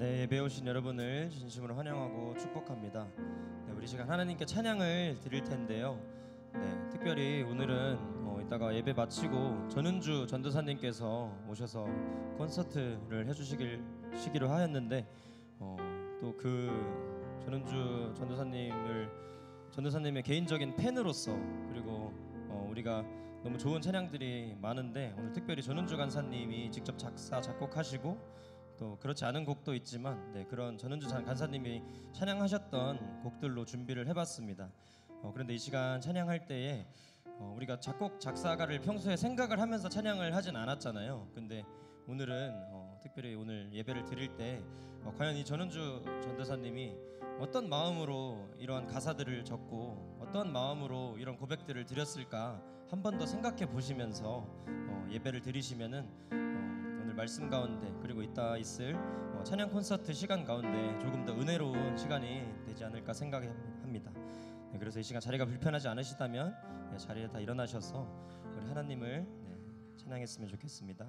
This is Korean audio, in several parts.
네, 예배 오신 여러분을 진심으로 환영하고 축복합니다. 네, 우리 시간 하나님께 찬양을 드릴 텐데요. 네, 특별히 오늘은 이따가 예배 마치고 전은주 전도사님께서 오셔서 콘서트를 해주시기로 하였는데 또 그 전은주 전도사님의 개인적인 팬으로서 그리고 우리가 너무 좋은 찬양들이 많은데 오늘 특별히 전은주 간사님이 직접 작사 작곡하시고 또 그렇지 않은 곡도 있지만 그런 전은주 간사님이 찬양하셨던 곡들로 준비를 해봤습니다. 그런데 이 시간 찬양할 때에 우리가 작곡 작사가를 평소에 생각을 하면서 찬양을 하진 않았잖아요. 근데 오늘은 특별히 오늘 예배를 드릴 때 과연 이 전은주 전도사님이 어떤 마음으로 이러한 가사들을 적고 어떤 마음으로 이런 고백들을 드렸을까 한 번 더 생각해 보시면서 예배를 드리시면은 오늘 말씀 가운데 그리고 이따 있을 찬양 콘서트 시간 가운데 조금 더 은혜로운 시간이 되지 않을까 생각합니다. 그래서 이 시간 자리가 불편하지 않으시다면 자리에 다 일어나셔서 우리 하나님을 찬양했으면 좋겠습니다.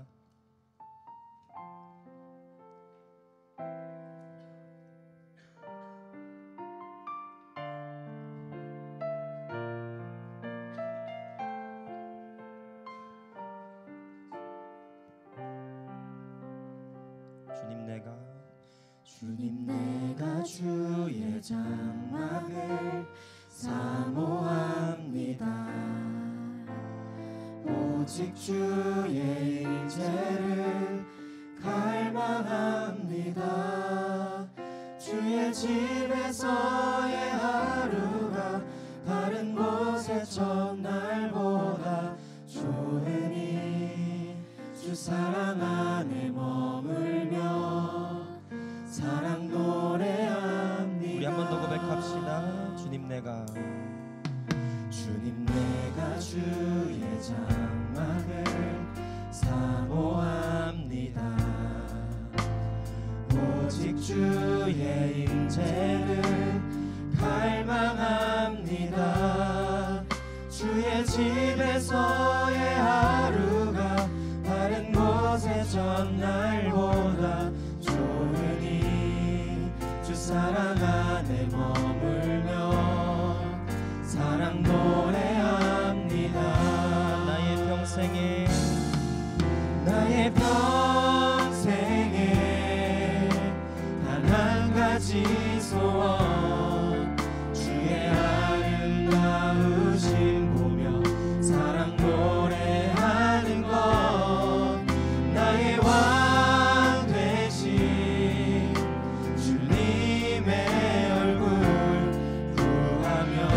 주님 내가 주의 장막을 사모합니다. 오직 주의 임재를 갈망합니다. 주의 집에서의 하루가 다른 곳의 첫날보다 좋으니 주 사랑 안에 머물며 사랑 노래합니다. 우리 한 번 더 고백합시다. 주님 내가 주의 장막을 사모합니다. 오직 주의 임재를 갈망합니다. 주의 집에서의 하루가 다른 곳의 전날보다 주 사랑 안에 머물며 사랑 노래합니다. 나의 평생에 단 한 가지 소원 주의 아름다우심 보며 사랑 노래하는 것 나의 왕 되신 주님의 얼굴 구하며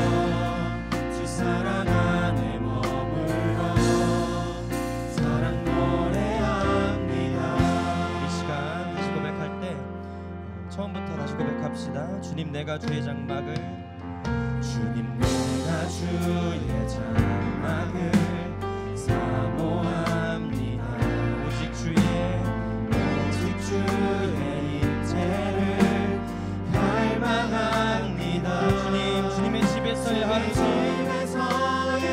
주 사랑 안에 머물러 사랑 노래합니다. 이 시간 다시 고백할 때 처음부터 다시 고백합시다. 주님 내가 주의 장막을 주의 장막을 사모합니다. 오직 주의 임재를 갈망합니다. 주님의 집에서의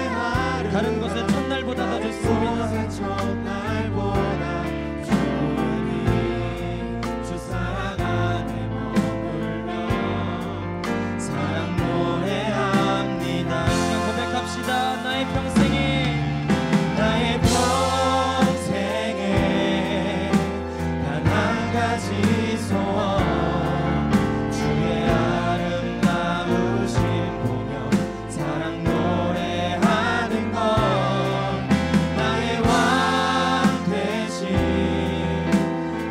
하루 다른 곳의 첫날보다 더 좋습니다. 첫날보다 좋으니 주 사랑 안에 머물며 사랑 노래합니다. 고백합시다. 나의 평생에 단 한 가지 소원 주의 아름다우심 보며 사랑 노래하는 것 나의 왕 되신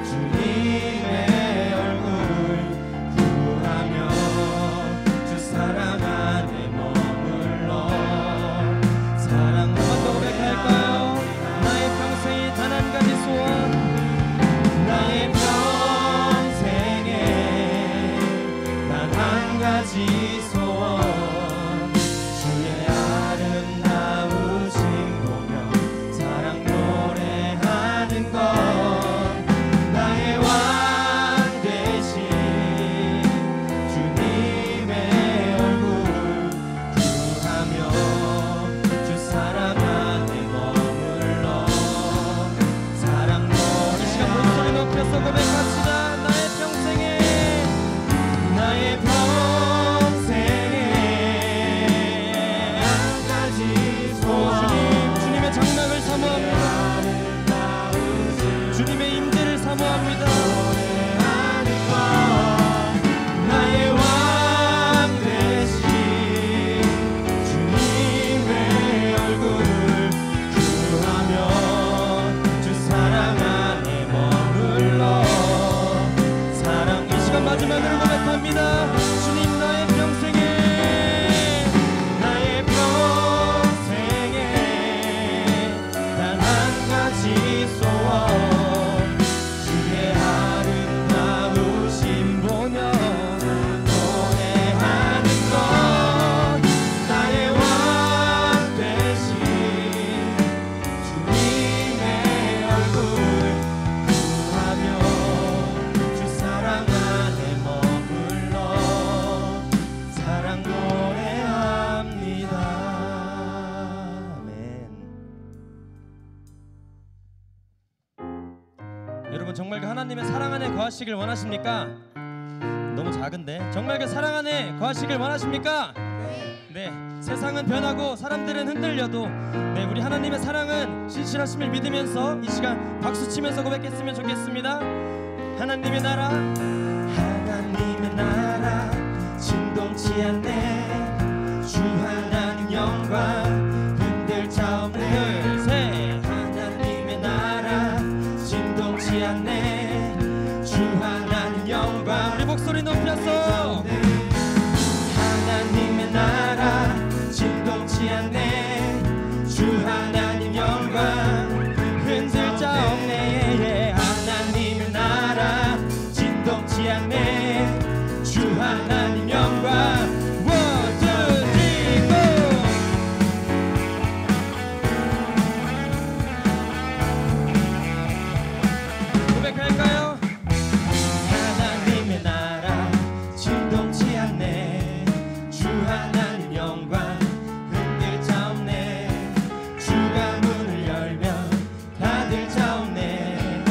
주님의 얼굴 구하며 주 사랑 안에 머물러 사랑 고백할까요? 나의 평생에 단 한 가지 소원 나의 평생에 단 한 가지 소원 주의 아름다우심 보며 사랑 노래하는 것 나의 왕 되신 주님의 얼굴 구하며 주 사랑 안에 머물러 사랑 노래 이 시간 목소리 높여서 고백합시다. 나의 평생에 거하시길 원하십니까? 너무 작은데 정말 그 사랑 안에 거하시길 원하십니까? 네, 세상은 변하고 사람들은 흔들려도 네, 우리 하나님의 사랑은 신실하심을 믿으면서 이 시간 박수치면서 고백했으면 좋겠습니다. 하나님의 나라, 하나님의 나라 진동치 않네. 주 하나님 영광 흔들 자 없네. 둘, 셋. 하나님의 나라 진동치 않네. 주 하나님 영광 우리 목소리 높였어. 하나님의 나라 진동치 않네. 주 하나님 영광 흔들 자 없네. 하나님의 나라 진동치 않네. 주 하나님 영광. 원, 투, 쓰리, 고! 고백할까요? 하나님의 나라 진동치 않네. 주 하나님 영광 흔들 자 없네. 주가 문을 열면 닫을 자 없네.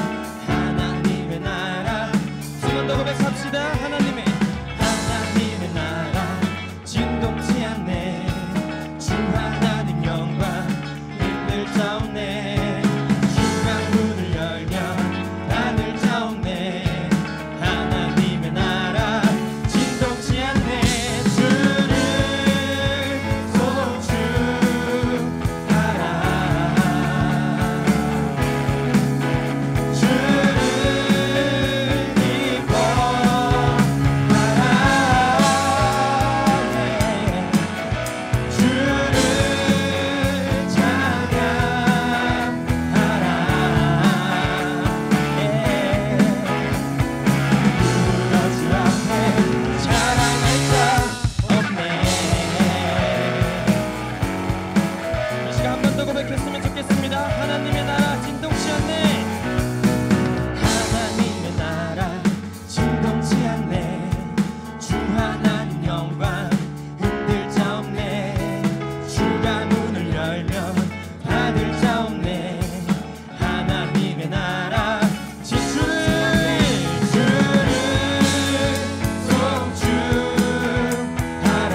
하나님의 나라 한 번 더 고백합시다. 하나님의 나라 진동치 않네. 주 하나님 영광 흔들 자 없네. 주가 문을 열면 닫을 자 없네. 하나님의 나라 진동치 않네. 주를 송축하라. 주를 기뻐하라. 주를 찬양하라. 누구도 주 앞에 자랑할 자 없네. 이 시간 한 번 더 고백했으면 좋겠습니다. 하나님의 나라 진동치 않네. 하나님의 나라 진동치 않네. 주 하나님 영광 흔들 자 없네. 주가 문을 열면 닫을 자 없네. 하나님의 나라 진주를 송축하라.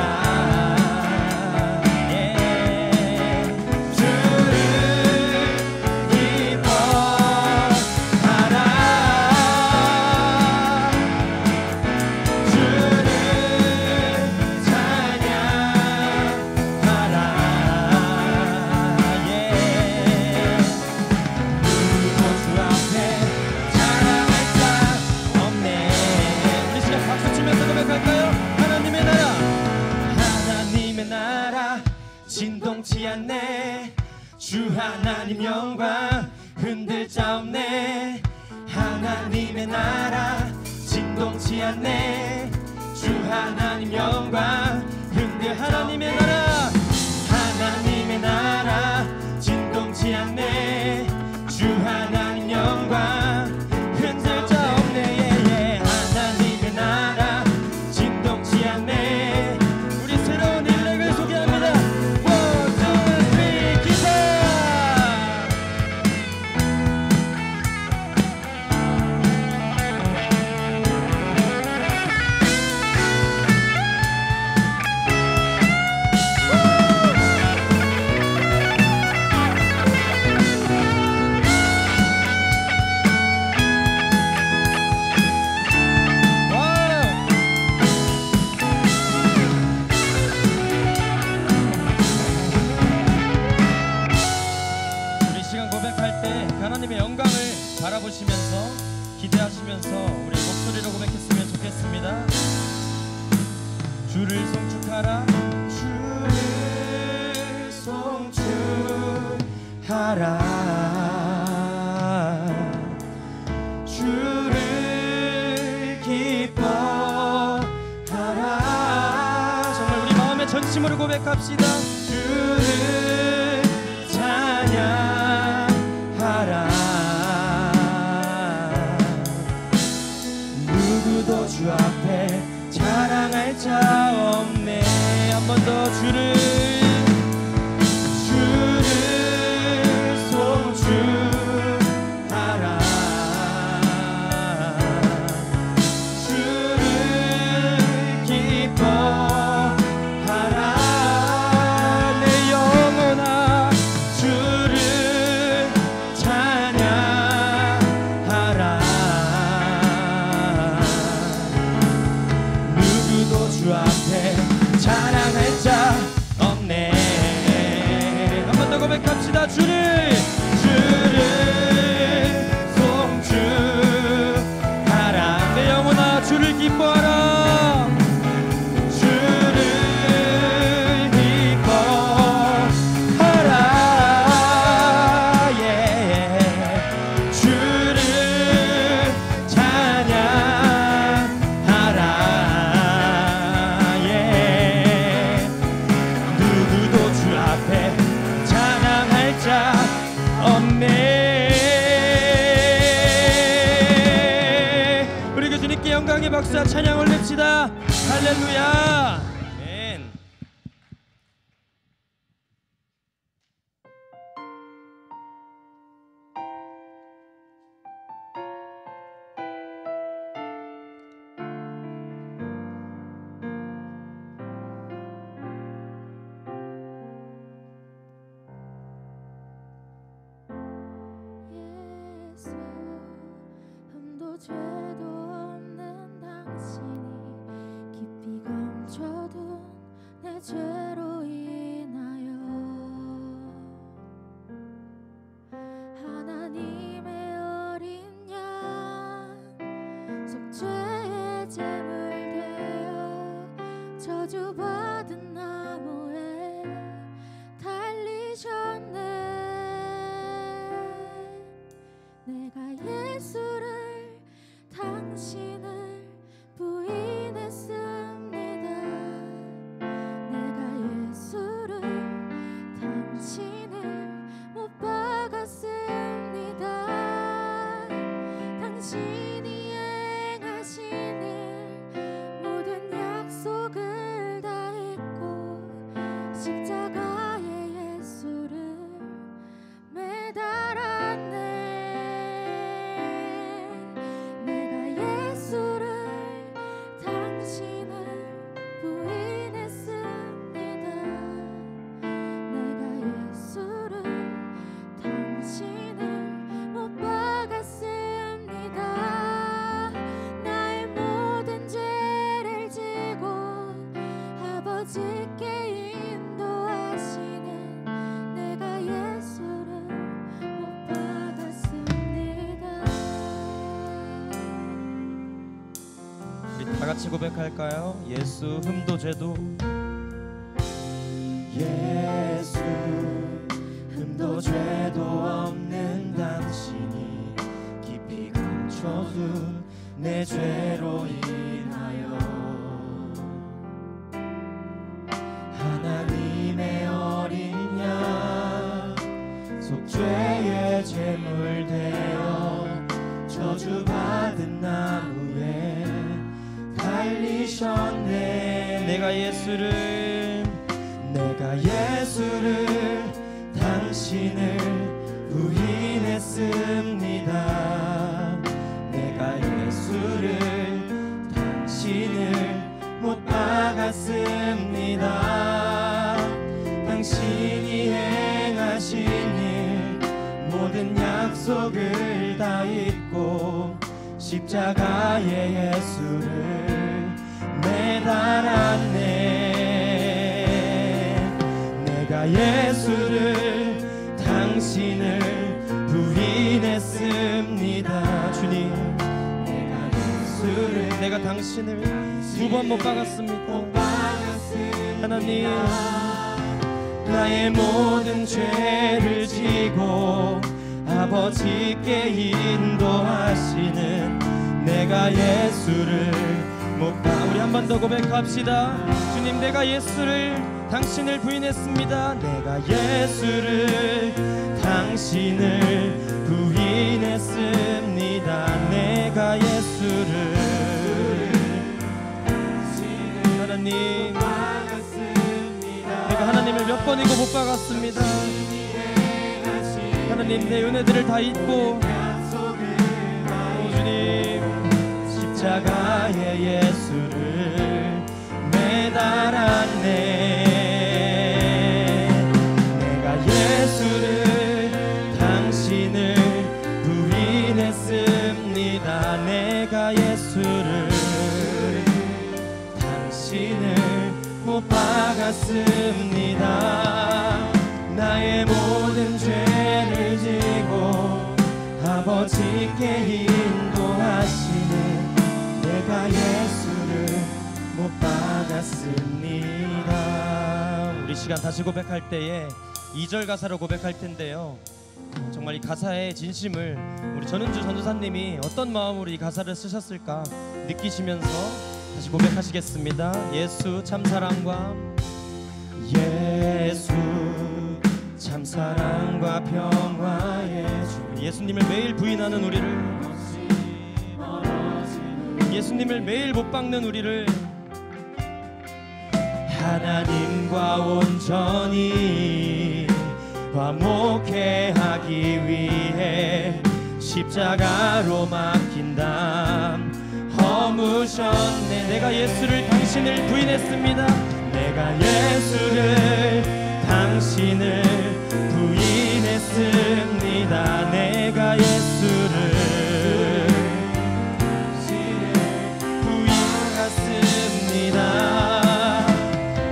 주를 기뻐하라. 주를 찬양하라. 누구도 주 앞에 자랑할 자 없네. 우리 시간 박수 치면서 고백할까요? 하나님의 나라. 하나님의 나라 진동치 않네. 주 하나님 영광 흔들 자 없네. 하나님의 나라 진동치 않네. 주 하나님 영광 흔들 하나님의 나라. 하나님의 나라 진동치 않네. 주 하나님 영광 흔들 자 없네. 하나님의 나라 진동치 않네. 우리 새로운 일렉을 소개합니다. 원, 투, 쓰리, 기타. 와우. 우리 시간 고백할 때 하나님의 영광을 바라보시면서 기대하시면서 우리 목소리로 고백했으면 좋겠습니다. 주를 송축하라. 주를 송축하라. 주를 기뻐하라. 정말 우리 마음의 전심으로 고백합시다. 주를 찬양하라. 누구도 주 앞에 자랑할 자 없네. 한 번 더 주를 송축하라. 앞에 자랑할 자 없네. 한 번 더 고백합시다. 주를 송축하라. 내 영혼아 주를 기뻐하라. 주를 기뻐하라. 예. 주를 찬양하라. 예. 누구도 주 앞에 자랑할 자 없네. 우리 그 주님께 영광의 박수와 찬양 올립시다. 할렐루야. 아멘. 예수 흠도 죄도 없는 당신이 깊이 감춰둔 내 죄로 인하여 하나님의 어린 양 속죄의 제물 되어 저주받은 나무에 달리셨네. 내가 예수를 당신을 부인했습니다. 내가 예수를 당신을 못 박았습니다. 당신이 행하신 일 모든 약속을 다 잊고 십자가에 예수를 매달았네. 내가 예수를 당신을 부인했습니다. 내가 예수를 당신을 못 박았습니다. 나의 모든 죄를 지고 아버지께 인도하시는 내가 예수를 못 박았습니다. 우리 다 같이 고백할까요? 예수 흠도 죄도 예수 흠도 죄도 없는 당신이 깊이 감춰둔 내 죄로 인하여 하나님의 어린 양 속죄의 제물 되어 저주받은 나무에 달리셨네. 내가 예수를 당신을 부인했습니다. 내가 예수를 당신을 못 박았습니다. 당신이 행하신 일 모든 약속을 다 잊고 십자가에 예수를 매달았네. 내가 예수를 당신을 부인했습니다. 주님, 내가 당신을 두 번 못 박았습니다. 하나님, 나의 모든 죄를 지고 아버지께 인도하시는 내가 예수를 못 박. 우리 한 번 더 고백합시다. 주님, 내가 예수를 당신을 부인했습니다. 내가 예수를 당신을 부인했습니다. 내가 예수를 하나님, 내가 하나님을 몇 번이고 못 박았습니다. 하나님, 내 은혜들을 다 잊고 주님 십자가에 예수를 매달았네. 내가 예수를 당신을 부인했습니다. 내가 예수를 당신을 못 박았습니다. 나의 모든 죄를 지고 아버지께 인도하시는 내가 예수를 못 박았습니다. 우리 시간 다시 고백할 때에 2절 가사로 고백할 텐데요. 정말 이 가사의 진심을 우리 전은주 전도사님이 어떤 마음으로 이 가사를 쓰셨을까 느끼시면서 다시 고백하시겠습니다. 예수 참사랑과 예수 참사랑과 평화의 주. 예수님을 매일 부인하는 우리를, 예수님을 매일 못 박는 우리를 하나님과 온전히 화목해 하기 위해 십자가로 막힌 담 허무셨네. 내가 예수를 당신을 부인했습니다. 내가 예수를 당신을 부인했습니다. 내가 예수를 부인했습니다.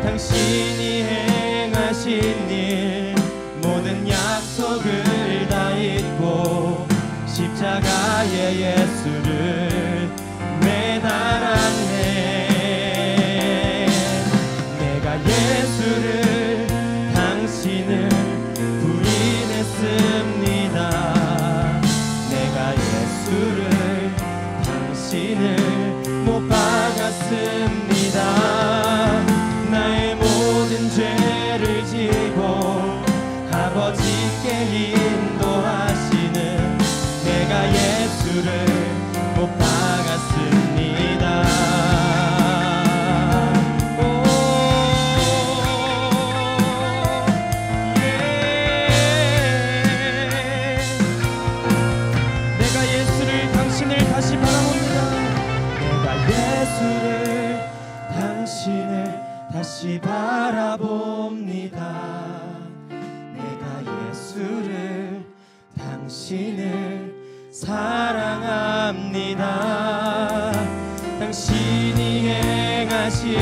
당신이 행하신 일 모든 약속을 다 잊고 십자가에 예수를 매달았네. 내가 예수를 당신을 부인했습니다. 내가 예수를 당신을 못 박았습니다. 나의 모든 죄를 지고 아버지께 인도하시는 내가 예수를 못 박았습니다. 내가 예수를 당신을 다시 바라봅니다. 내가 예수를 당신을 다시 바라봅니다. 내가 예수를 당신을 사랑합니다. 당신이 행하신 일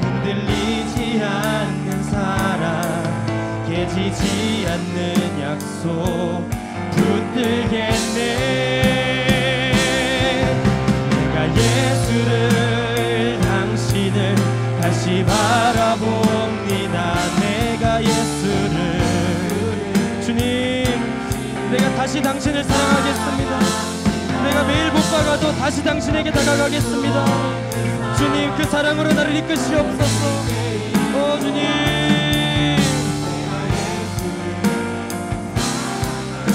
흔들리지 않는 사랑 깨지지 않는 약속 붙들겠네. 내가 예수를 당신을 다시 바라봅니다. 내가 예수를 주님 내가 다시 당신을 사랑하겠습니다. 내가 매일 못 박아도 다시 당신에게 다가가겠습니다. 주님 그 사랑으로 나를 이끄시옵소서. 주님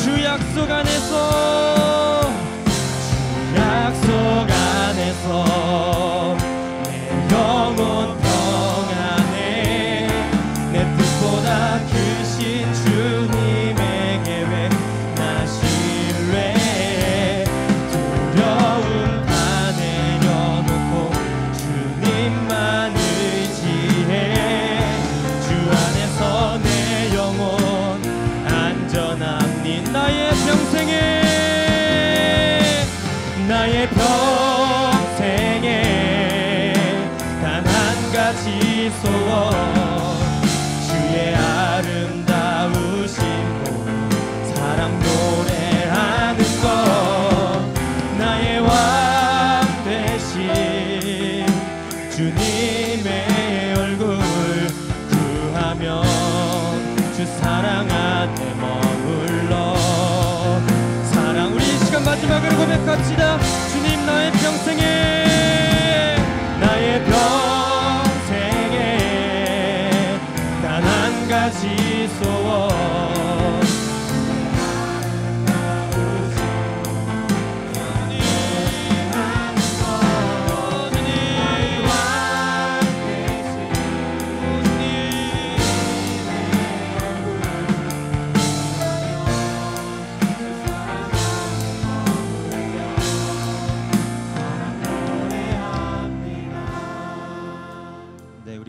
주 약속 안에서 주 약속 안에서 내 영혼 평안해. 내 뜻보다 크신 주님의 계획 나 신뢰해. 두려움 다 내려놓고 주님만 의지해. 주 안에서 내 영혼 안전합니. 나의 평생에 나의 평생에 단 한 가지 소원 주의 아름다우신 곳 사랑 노래하는 것. 나의 왕 되신 주님의 얼굴 구하며 주 사랑 안에 머물러 사랑. 우리 이 시간 마지막으로 고백합시다. 주님 나의 평생에 나의 평생에 단 한 가지 소원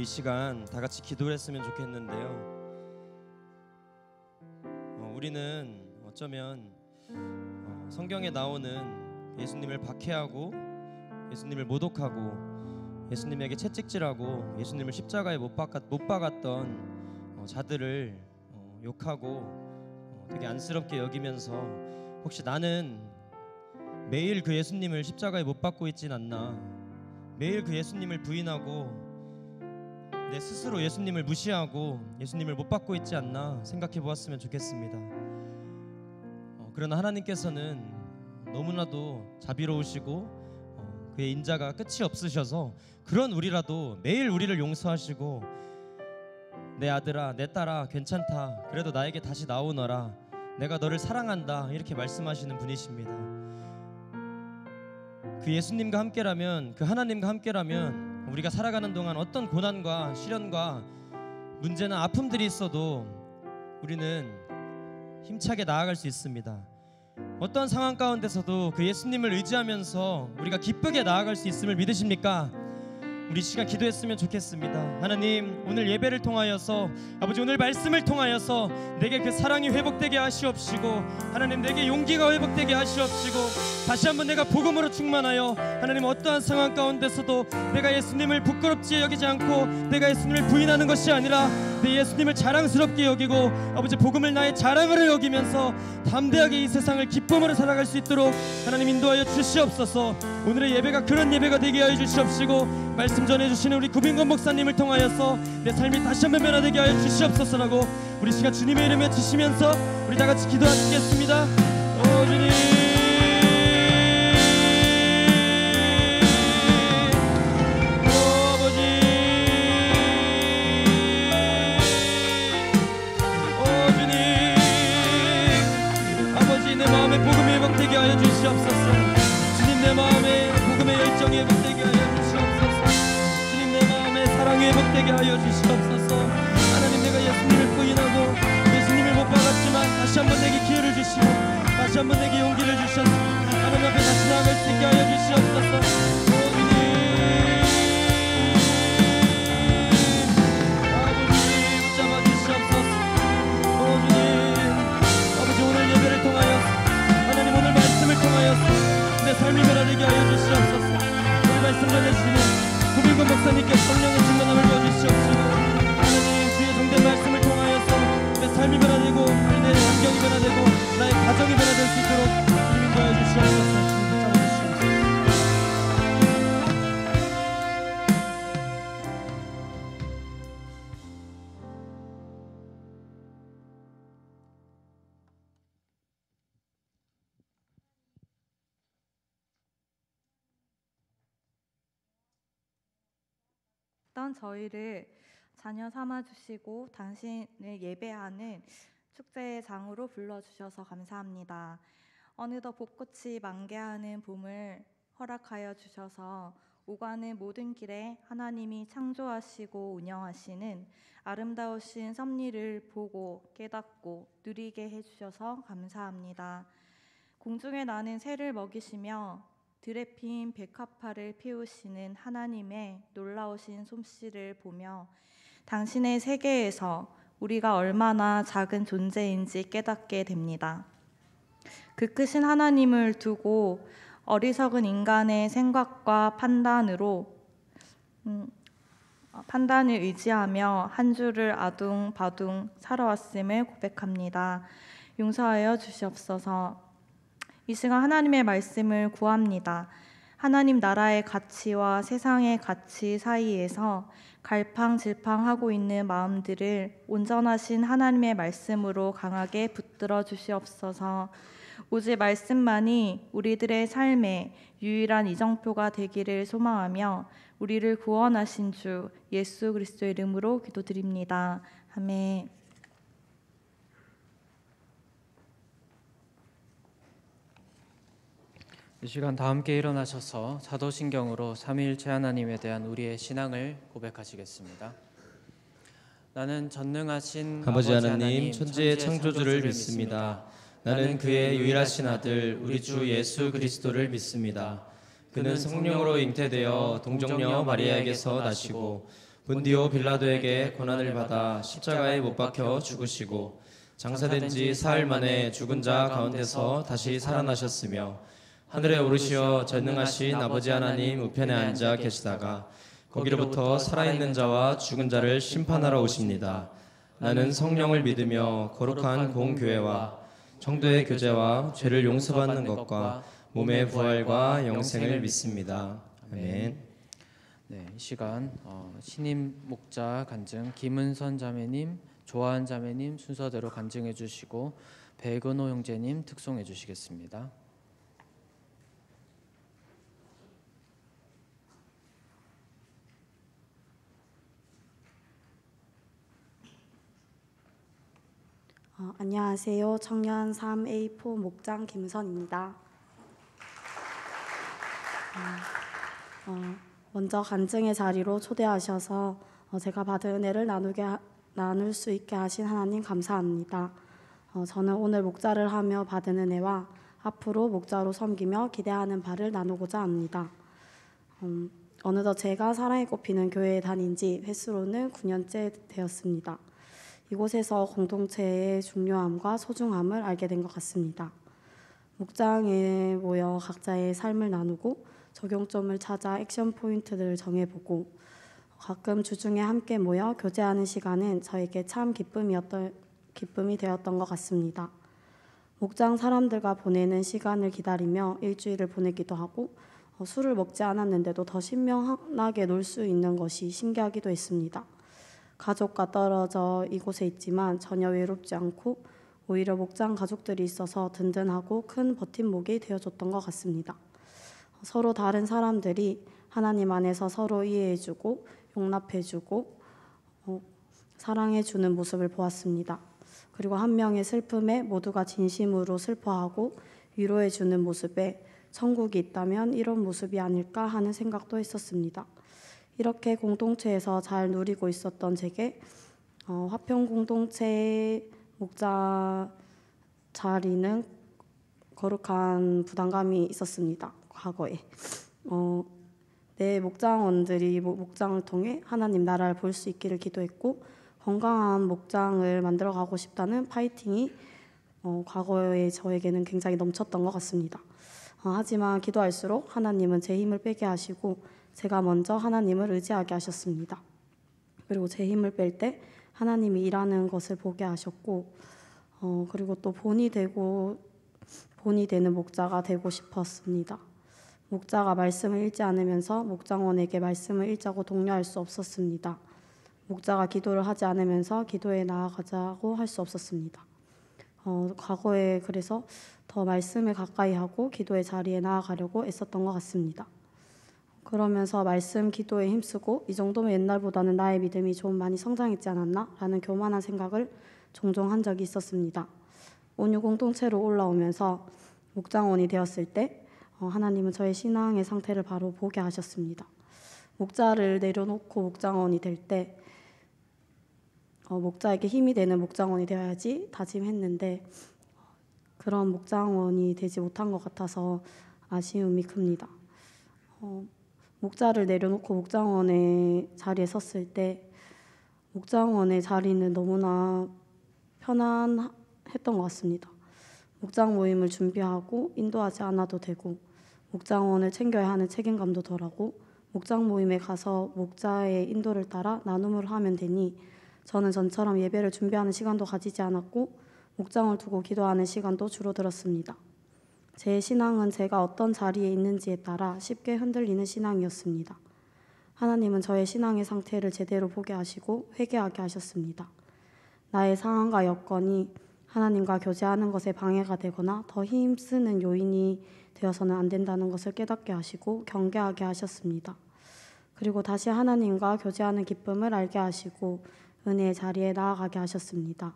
시간 다 같이 기도를 했으면 좋겠는데요. 우리는 어쩌면 성경에 나오는 예수님을 박해하고 예수님을 모독하고 예수님에게 채찍질하고 예수님을 십자가에 못 박았던 자들을 욕하고 되게 안쓰럽게 여기면서 혹시 나는 매일 그 예수님을 십자가에 못 박고 있진 않나, 매일 그 예수님을 부인하고 내 스스로 예수님을 무시하고 예수님을 못 받고 있지 않나 생각해 보았으면 좋겠습니다. 그러나 하나님께서는 너무나도 자비로우시고 그의 인자가 끝이 없으셔서 그런 우리라도 매일 우리를 용서하시고 내 아들아 내 딸아 괜찮다, 그래도 나에게 다시 나오너라, 내가 너를 사랑한다, 이렇게 말씀하시는 분이십니다. 그 예수님과 함께라면, 그 하나님과 함께라면 우리가 살아가는 동안 어떤 고난과 시련과 문제나 아픔들이 있어도 우리는 힘차게 나아갈 수 있습니다. 어떤 상황 가운데서도 그 예수님을 의지하면서 우리가 기쁘게 나아갈 수 있음을 믿으십니까? 우리 시간 기도했으면 좋겠습니다. 하나님, 오늘 예배를 통하여서 아버지 오늘 말씀을 통하여서 내게 그 사랑이 회복되게 하시옵시고, 하나님 내게 용기가 회복되게 하시옵시고, 다시 한번 내가 복음으로 충만하여 하나님 어떠한 상황 가운데서도 내가 예수님을 부끄럽지 여기지 않고 내가 예수님을 부인하는 것이 아니라 내 예수님을 자랑스럽게 여기고 아버지 복음을 나의 자랑으로 여기면서 담대하게 이 세상을 기쁨으로 살아갈 수 있도록 하나님 인도하여 주시옵소서. 오늘의 예배가 그런 예배가 되게 하여 주시옵시고, 말씀 전해주시는 우리 구빈권 목사님을 통하여서 내 삶이 다시 한번 변화되게 하여 주시옵소서라고 우리 시간 주님의 이름에 주시면서 우리 다같이 기도하시겠습니다. 주님, 내 마음에 복음이 회복되게 하여 주시옵소서. 주님, 내 마음에 복음의 열정이 회복되게 하여 주시옵소서. 주님, 내 마음에 사랑이 회복되게 하여 주시옵소서. 하나님, 내가 예수님을 부인하고 예수님을 못 박았지만 다시 한번 내게 기회를 주시고 다시 한번 내게 용기를 주셔서 하나님 앞에 다시 나아갈 수 있게 하여 주시옵소서. 주님, 아버지 붙잡아 주시옵소서. 주님, 아버지 오늘 예배를 통하여 하나님 오늘 말씀을 통하여서 내 삶이 변화되게 하여 주시옵소서. 오늘 말씀 전해주시는 구빈권 목사님께 성령의 충만함을 부어주시옵시고, 하나님 주의 종된 말씀을 통하여서 내 삶이 변화되고 내 환경이 변화되고 나의 가정이 변화될 수 있도록 주님 인도하여 주시옵소서. 저희를 자녀 삼아 주시고 당신을 예배하는 축제의 장으로 불러주셔서 감사합니다. 어느덧 벚꽃이 만개하는 봄을 허락하여 주셔서 오가는 모든 길에 하나님이 창조하시고 운영하시는 아름다우신 섭리를 보고 깨닫고 누리게 해주셔서 감사합니다. 공중에 나는 새를 먹이시며 들에 핀 백합화를 피우시는 하나님의 놀라우신 솜씨를 보며 당신의 세계에서 우리가 얼마나 작은 존재인지 깨닫게 됩니다. 그 크신 하나님을 두고 어리석은 인간의 생각과 판단을 의지하며 한 주를 아둥바둥 살아왔음을 고백합니다. 용서하여 주시옵소서. 이 시간 하나님의 말씀을 구합니다. 하나님 나라의 가치와 세상의 가치 사이에서 갈팡질팡하고 있는 마음들을 온전하신 하나님의 말씀으로 강하게 붙들어 주시옵소서. 오직 말씀만이 우리들의 삶의 유일한 이정표가 되기를 소망하며 우리를 구원하신 주 예수 그리스도의 이름으로 기도드립니다. 아멘. 이 시간 다 함께 일어나셔서 사도신경으로 삼위일체 하나님에 대한 우리의 신앙을 고백하시겠습니다. 나는 전능하신 아버지 하나님 천지의 창조주를 믿습니다. 나는 그의 유일하신 아들 우리 주 예수 그리스도를 믿습니다. 그는 성령으로 잉태되어 동정녀 마리아에게서 나시고 본디오 빌라도에게 고난을 받아 십자가에 못 박혀 죽으시고 장사된 지 사흘 만에 죽은 자 가운데서 다시 살아나셨으며 하늘에 오르시어 전능하신 아버지 하나님 우편에 앉아 계시다가 거기로부터 살아있는 자와 죽은 자를 심판하러 오십니다. 나는 성령을 믿으며 거룩한 공교회와 성도의 교제와 죄를 용서받는 것과 몸의 부활과 영생을 믿습니다. 아멘. 네, 이 시간 신임 목자 간증 김은선 자매님, 조아한 자매님 순서대로 간증해 주시고 백은호 형제님 특송해 주시겠습니다. 안녕하세요. 청년 3A4 목장 김선입니다. 먼저 간증의 자리로 초대하셔서 제가 받은 은혜를 나눌 수 있게 하신 하나님 감사합니다. 저는 오늘 목자를 하며 받은 은혜와 앞으로 목자로 섬기며 기대하는 바를 나누고자 합니다. 어느덧 제가 사랑에 꼽히는 교회에 다닌 지 횟수로는 9년째 되었습니다. 이곳에서 공동체의 중요함과 소중함을 알게 된 것 같습니다. 목장에 모여 각자의 삶을 나누고 적용점을 찾아 액션 포인트들을 정해보고 가끔 주중에 함께 모여 교제하는 시간은 저에게 참 기쁨이 되었던 것 같습니다. 목장 사람들과 보내는 시간을 기다리며 일주일을 보내기도 하고 술을 먹지 않았는데도 더 신명하게 놀 수 있는 것이 신기하기도 했습니다. 가족과 떨어져 이곳에 있지만 전혀 외롭지 않고 오히려 목장 가족들이 있어서 든든하고 큰 버팀목이 되어줬던 것 같습니다. 서로 다른 사람들이 하나님 안에서 서로 이해해주고 용납해주고 사랑해주는 모습을 보았습니다. 그리고 한 명의 슬픔에 모두가 진심으로 슬퍼하고 위로해주는 모습에 천국이 있다면 이런 모습이 아닐까 하는 생각도 했었습니다. 이렇게 공동체에서 잘 누리고 있었던 제게 화평 공동체 목자 자리는 거룩한 부담감이 있었습니다. 과거에 내 목장원들이 목장을 통해 하나님 나라를 볼 수 있기를 기도했고 건강한 목장을 만들어가고 싶다는 파이팅이 과거에 저에게는 굉장히 넘쳤던 것 같습니다. 하지만 기도할수록 하나님은 제 힘을 빼게 하시고 제가 먼저 하나님을 의지하게 하셨습니다. 그리고 제 힘을 뺄 때 하나님이 일하는 것을 보게 하셨고 그리고 또 본이 되는 목자가 되고 싶었습니다. 목자가 말씀을 읽지 않으면서 목장원에게 말씀을 읽자고 독려할 수 없었습니다. 목자가 기도를 하지 않으면서 기도에 나아가자고 할 수 없었습니다. 과거에 그래서 더 말씀을 가까이 하고 기도의 자리에 나아가려고 애썼던 것 같습니다. 그러면서 말씀 기도에 힘쓰고 이 정도면 옛날보다는 나의 믿음이 좀 많이 성장했지 않았나? 라는 교만한 생각을 종종 한 적이 있었습니다. 온유 공동체로 올라오면서 목장원이 되었을 때 하나님은 저의 신앙의 상태를 바로 보게 하셨습니다. 목자를 내려놓고 목장원이 될 때 목자에게 힘이 되는 목장원이 되어야지 다짐했는데 그런 목장원이 되지 못한 것 같아서 아쉬움이 큽니다. 목자를 내려놓고 목장원의 자리에 섰을 때 목장원의 자리는 너무나 편안했던 것 같습니다. 목장 모임을 준비하고 인도하지 않아도 되고 목장원을 챙겨야 하는 책임감도 덜하고 목장 모임에 가서 목자의 인도를 따라 나눔을 하면 되니 저는 전처럼 예배를 준비하는 시간도 가지지 않았고 목장을 두고 기도하는 시간도 줄어들었습니다. 제 신앙은 제가 어떤 자리에 있는지에 따라 쉽게 흔들리는 신앙이었습니다. 하나님은 저의 신앙의 상태를 제대로 보게 하시고 회개하게 하셨습니다. 나의 상황과 여건이 하나님과 교제하는 것에 방해가 되거나 더 힘쓰는 요인이 되어서는 안 된다는 것을 깨닫게 하시고 경계하게 하셨습니다. 그리고 다시 하나님과 교제하는 기쁨을 알게 하시고 은혜의 자리에 나아가게 하셨습니다.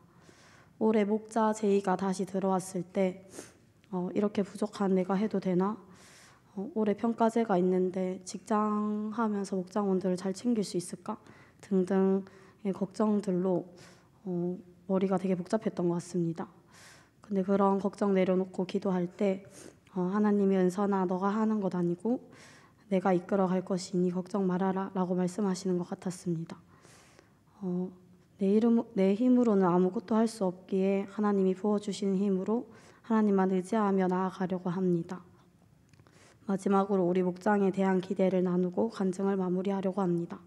올해 목자 제의가 다시 들어왔을 때 이렇게 부족한 내가 해도 되나? 올해 평가제가 있는데 직장 하면서 목장원들을 잘 챙길 수 있을까? 등등의 걱정들로 머리가 되게 복잡했던 것 같습니다. 근데 그런 걱정 내려놓고 기도할 때 하나님이 은선아 너가 하는 것 아니고 내가 이끌어갈 것이니 걱정 말아라 라고 말씀하시는 것 같았습니다. 내 힘으로는 아무것도 할 수 없기에 하나님이 부어주시는 힘으로 하나님만 의지하며 나아가려고 합니다. 마지막으로 우리 목장에 대한 기대를 나누고 간증을 마무리하려고 합니다.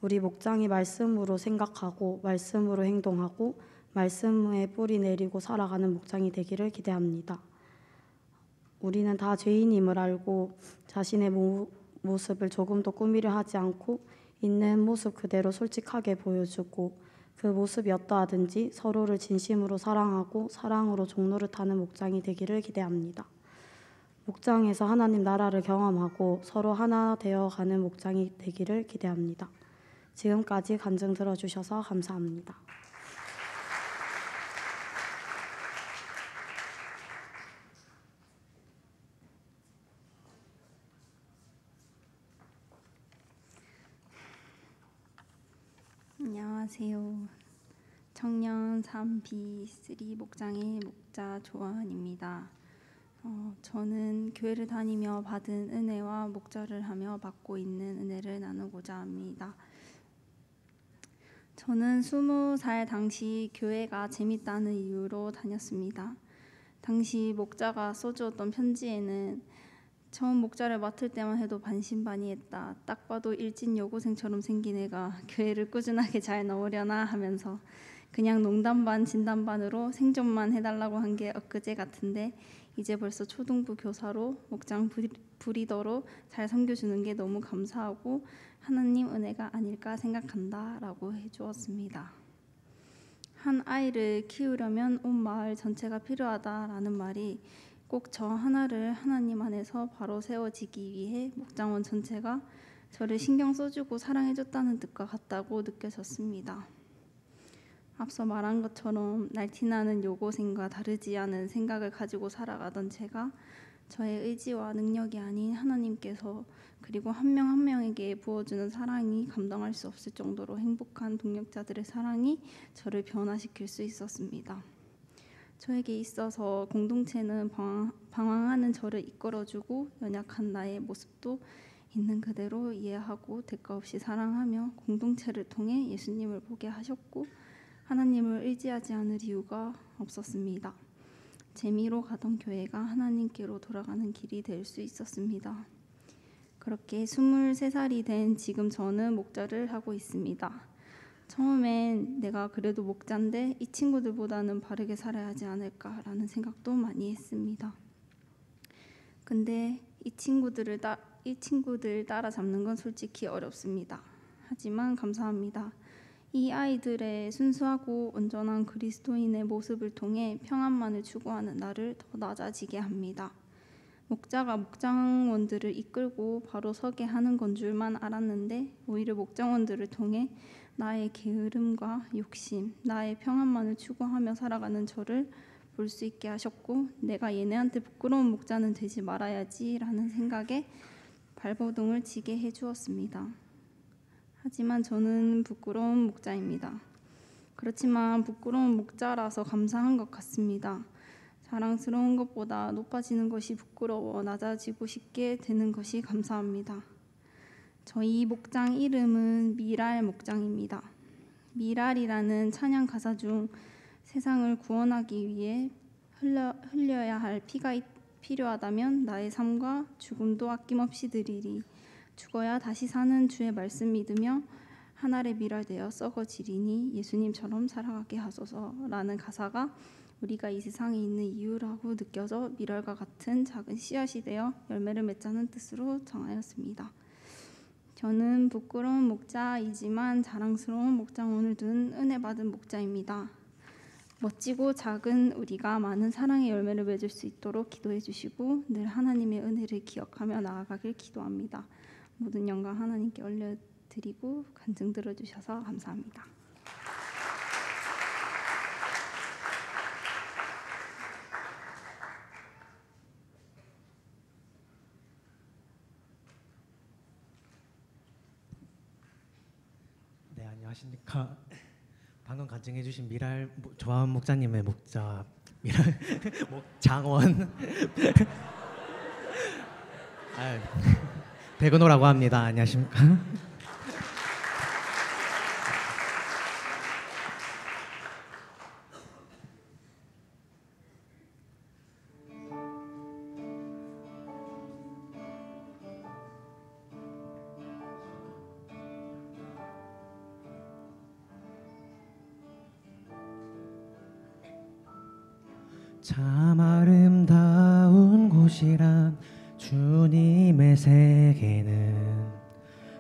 우리 목장이 말씀으로 생각하고 말씀으로 행동하고 말씀에 뿌리 내리고 살아가는 목장이 되기를 기대합니다. 우리는 다 죄인임을 알고 자신의 모습을 조금도 꾸미려 하지 않고 있는 모습 그대로 솔직하게 보여주고 그 모습이 어떠하든지 서로를 진심으로 사랑하고 사랑으로 종로를 타는 목장이 되기를 기대합니다. 목장에서 하나님 나라를 경험하고 서로 하나 되어가는 목장이 되기를 기대합니다. 지금까지 간증 들어주셔서 감사합니다. 안녕하세요. 청년 3B3 목장의 목자 조아은입니다. 저는 교회를 다니며 받은 은혜와 목자를 하며 받고 있는 은혜를 나누고자 합니다. 저는 20살 당시 교회가 재밌다는 이유로 다녔습니다. 당시 목자가 써주었던 편지에는 처음 목자를 맡을 때만 해도 반신반의했다. 딱 봐도 일진 여고생처럼 생긴 애가 교회를 꾸준하게 잘 나오려나 하면서 그냥 농담 반 진담 반으로 생존만 해달라고 한 게 엊그제 같은데 이제 벌써 초등부 교사로 목장 브리더로 잘 섬겨주는 게 너무 감사하고 하나님 은혜가 아닐까 생각한다 라고 해주었습니다. 한 아이를 키우려면 온 마을 전체가 필요하다라는 말이 꼭 저 하나를 하나님 안에서 바로 세워지기 위해 목장원 전체가 저를 신경 써주고 사랑해줬다는 뜻과 같다고 느껴졌습니다. 앞서 말한 것처럼 날티나는 여고생과 다르지 않은 생각을 가지고 살아가던 제가 저의 의지와 능력이 아닌 하나님께서 그리고 한 명 한 명에게 부어주는 사랑이 감당할 수 없을 정도로 행복한 동력자들의 사랑이 저를 변화시킬 수 있었습니다. 저에게 있어서 공동체는 방황하는 저를 이끌어주고 연약한 나의 모습도 있는 그대로 이해하고 대가 없이 사랑하며 공동체를 통해 예수님을 보게 하셨고 하나님을 의지하지 않을 이유가 없었습니다. 재미로 가던 교회가 하나님께로 돌아가는 길이 될 수 있었습니다. 그렇게 23살이 된 지금 저는 목자를 하고 있습니다. 처음엔 내가 그래도 목자인데 이 친구들보다는 바르게 살아야 하지 않을까라는 생각도 많이 했습니다. 근데 이 친구들 따라잡는 건 솔직히 어렵습니다. 하지만 감사합니다. 이 아이들의 순수하고 온전한 그리스도인의 모습을 통해 평안만을 추구하는 나를 더 낮아지게 합니다. 목자가 목장원들을 이끌고 바로 서게 하는 건 줄만 알았는데 오히려 목장원들을 통해 나의 게으름과 욕심, 나의 평안만을 추구하며 살아가는 저를 볼 수 있게 하셨고 내가 얘네한테 부끄러운 목자는 되지 말아야지라는 생각에 발버둥을 치게 해주었습니다. 하지만 저는 부끄러운 목자입니다. 그렇지만 부끄러운 목자라서 감사한 것 같습니다. 자랑스러운 것보다 높아지는 것이 부끄러워 낮아지고 싶게 되는 것이 감사합니다. 저희 목장 이름은 미랄 목장입니다. 미랄이라는 찬양 가사 중 세상을 구원하기 위해 흘려야 할 피가 필요하다면 나의 삶과 죽음도 아낌없이 드리리. 죽어야 다시 사는 주의 말씀 믿으며 한 알의 미랄되어 썩어지리니 예수님처럼 살아가게 하소서라는 가사가 우리가 이 세상에 있는 이유라고 느껴져 미랄과 같은 작은 씨앗이 되어 열매를 맺자는 뜻으로 정하였습니다. 저는 부끄러운 목자이지만 자랑스러운 목장원을 둔 은혜 받은 목자입니다. 멋지고 작은 우리가 많은 사랑의 열매를 맺을 수 있도록 기도해 주시고 늘 하나님의 은혜를 기억하며 나아가길 기도합니다. 모든 영광 하나님께 올려드리고 간증 들어주셔서 감사합니다. 네, 안녕하십니까. 방금 간증해주신 미랄 조아은 목자님의 목자 미랄 목장원 백은호라고 합니다. 안녕하십니까. 참 아름다운 곳이란 주님의 세계는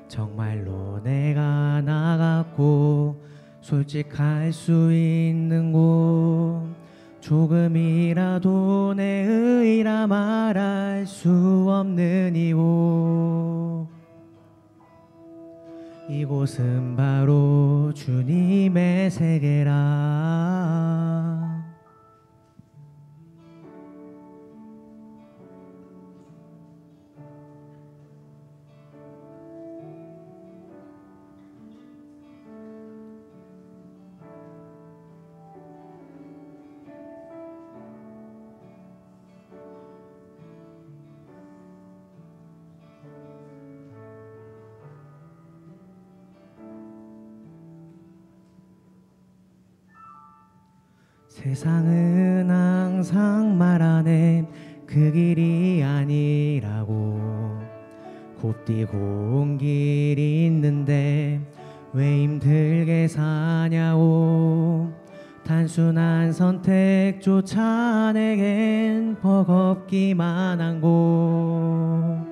정말로 내가 나갔고 솔직할 수 있는 곳, 조금이라도 내 의라 말할 수 없는 이곳, 이곳은 바로 주님의 세계라. 세상은 항상 말하네 그 길이 아니라고. 곱디고 온 길이 있는데 왜 힘들게 사냐오. 단순한 선택조차 내겐 버겁기만 한 곳.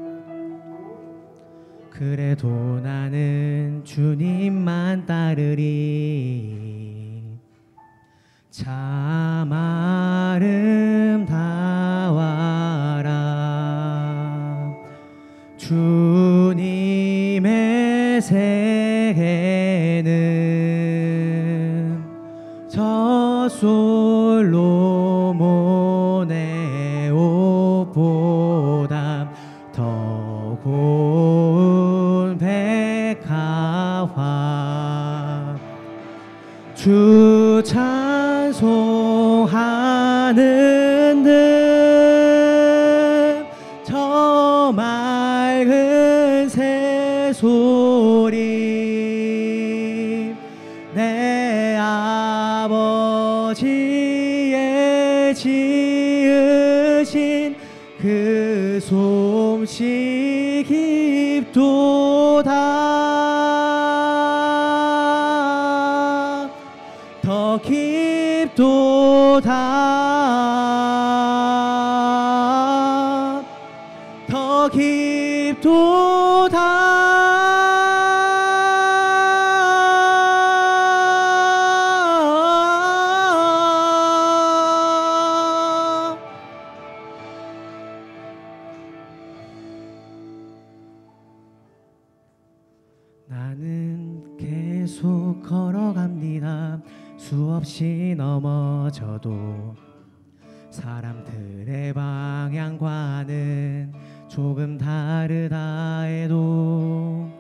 그래도 나는 주님만 따르리. 참 아름다워라. 주님의 세계는 저 솔로몬의 옷보다 더 고운 백합화. 주 찬송하는 듯 저 맑은 새소리, 내 아버지의 지으신 그 솜씨 깊도다. 더 깊도다. 더 깊도다. 나는 계속 걸어갑니다. 수없이 넘어져도 사람들의 방향과는 조금 다르다 해도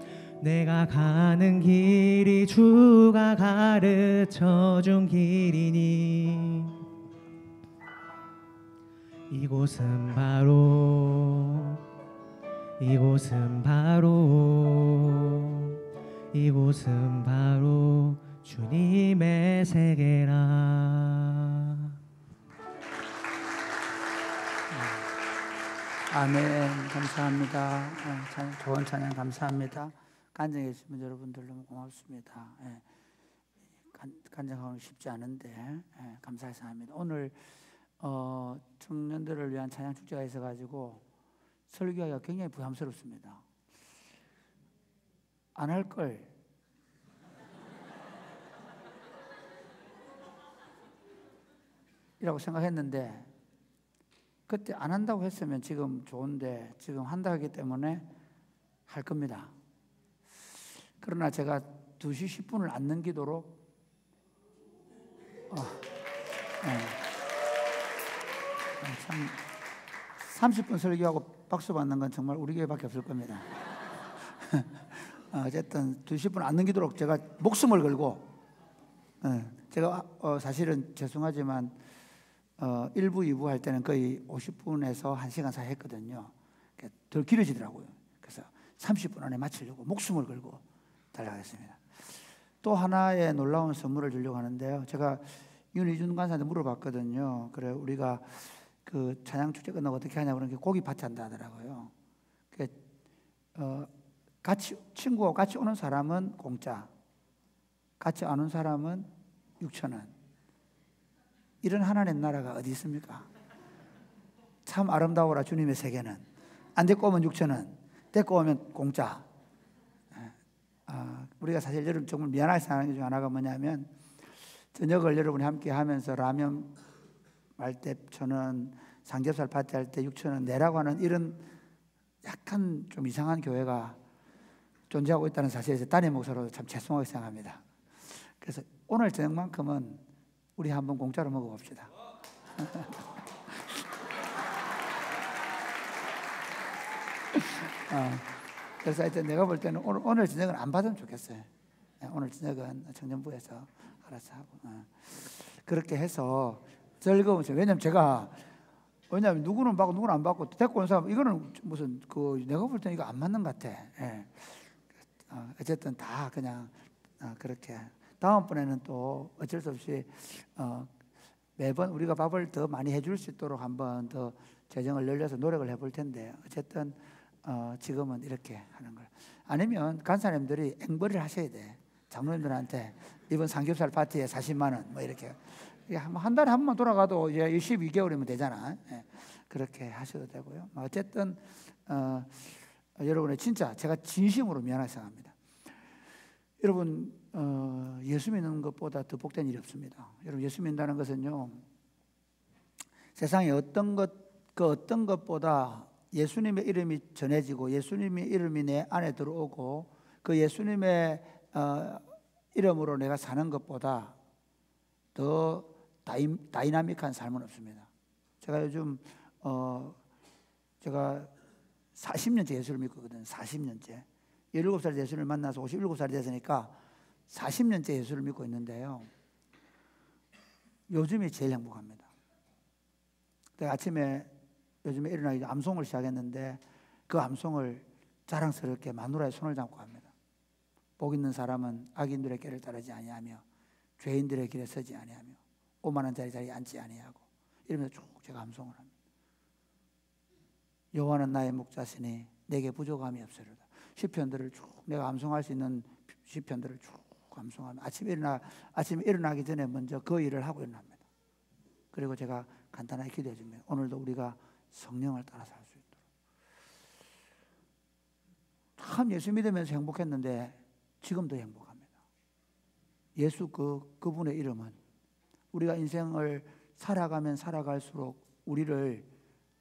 내가 가는 길이 주가 가르쳐준 길이니 이곳은 바로 주님의 세계라. 아멘. 감사합니다. 좋은 찬양 감사합니다. 간증해 주시면 여러분들 너무 고맙습니다. 간증하기 쉽지 않은데 감사해서 합니다. 오늘 청년들을 위한 찬양 축제가 있어가지고 설교하기가 굉장히 부담스럽습니다. 안 할 걸. 이라고 생각했는데 그때 안 한다고 했으면 지금 좋은데 지금 한다고 하기 때문에 할 겁니다. 그러나 제가 2시 10분을 안 넘기도록 참 30분 설교하고 박수 받는 건 정말 우리 교회밖에 없을 겁니다. 어쨌든 2시 10분 안 넘기도록 제가 목숨을 걸고 제가 사실은 죄송하지만 1부, 2부 할 때는 거의 50분에서 1시간 사이 했거든요. 더 길어지더라고요. 그래서 30분 안에 마치려고 목숨을 걸고 달려가겠습니다. 또 하나의 놀라운 선물을 주려고 하는데요. 제가 윤희준 간사한테 물어봤거든요. 그래 우리가 그 찬양 축제 끝나고 어떻게 하냐고 그러니까 고기 파티 한다 하더라고요. 같이 친구와 같이 오는 사람은 공짜, 같이 안 온 사람은 6,000원. 이런 하나님 나라가 어디 있습니까? 참 아름다워라 주님의 세계는. 안 데리고 오면 6,000원, 데리고 오면 공짜. 우리가 사실 여러분 정말 미안하게 생각하는 게 중 하나가 뭐냐면 저녁을 여러분이 함께 하면서 라면 할 때 1,000원, 삼겹살 파티 할 때 6,000원 내라고 하는 이런 약간 좀 이상한 교회가 존재하고 있다는 사실에서 담임 목사로 참 죄송하게 생각합니다. 그래서 오늘 저녁만큼은 우리 한번 공짜로 먹어봅시다. 그래서 하여튼 내가 볼 때는 오늘 저녁은 안 받으면 좋겠어요. 오늘 저녁은 청년부에서 알아서 하고 그렇게 해서 즐거운 시간. 왜냐면 누구는 받고 누구는 안 받고 데리고 온 사람 이거는 무슨 내가 볼 때는 이거 안 맞는 것 같아. 어쨌든 다 그냥 그렇게 다음번에는 또 어쩔 수 없이 매번 우리가 밥을 더 많이 해줄 수 있도록 한번 더 재정을 늘려서 노력을 해볼 텐데 어쨌든 지금은 이렇게 하는 걸. 아니면 간사님들이 앵벌이를 하셔야 돼. 장로님들한테 이번 삼겹살 파티에 40만 원 뭐 이렇게 한 달에 한 번만 돌아가도 이제 12개월이면 되잖아. 그렇게 하셔도 되고요. 어쨌든 여러분의 진짜 제가 진심으로 미안하게 생각합니다. 여러분 예수 믿는 것보다 더 복된 일이 없습니다. 여러분 예수 믿는다는 것은요 세상에 어떤 것보다 예수님의 이름이 전해지고 예수님의 이름이 내 안에 들어오고 그 예수님의 이름으로 내가 사는 것보다 더 다이나믹한 삶은 없습니다. 제가 요즘 제가 40년째 예수를 믿거든요. 40년째 17살 예수를 만나서 57살이 됐으니까 40년째 예수를 믿고 있는데요. 요즘이 제일 행복합니다. 제가 요즘에 일어나기 암송을 시작했는데 그 암송을 자랑스럽게 마누라의 손을 잡고 합니다. 복 있는 사람은 악인들의 길을 따르지 아니하며 죄인들의 길에 서지 아니하며 오만한 자리에 앉지 아니하고 이러면서 쭉 제가 암송을 합니다. 여호와는 나의 목자시니 내게 부족함이 없으리로다. 시편들을 쭉 내가 암송할 수 있는 시편들을 쭉 암송하면 아침에 일어나기 전에 먼저 그 일을 하고 일어납니다. 그리고 제가 간단하게 기도해 줍니다. 오늘도 우리가 성령을 따라 살 수 있도록. 참 예수 믿으면서 행복했는데 지금도 행복합니다. 예수 그분의 이름은 우리가 인생을 살아가면 살아갈수록 우리를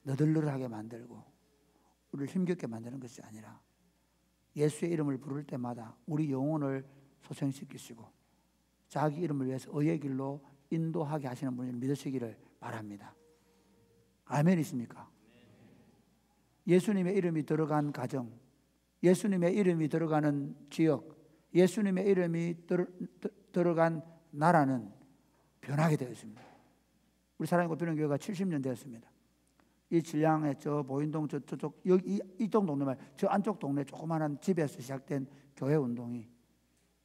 너덜너덜하게 만들고 우리를 힘겹게 만드는 것이 아니라 예수의 이름을 부를 때마다 우리 영혼을 소생시키시고 자기 이름을 위해서 의의 길로 인도하게 하시는 분을 믿으시기를 바랍니다. 아멘이십니까? 예수님의 이름이 들어간 가정, 예수님의 이름이 들어가는 지역, 예수님의 이름이 들어간 나라는 변하게 되어 있습니다. 우리 사랑의 꽃피는 교회가 70년 되었습니다. 이 질량의 저 보인동 저쪽 여기 이쪽 동네 말 저 안쪽 동네 조그마한 집에서 시작된 교회 운동이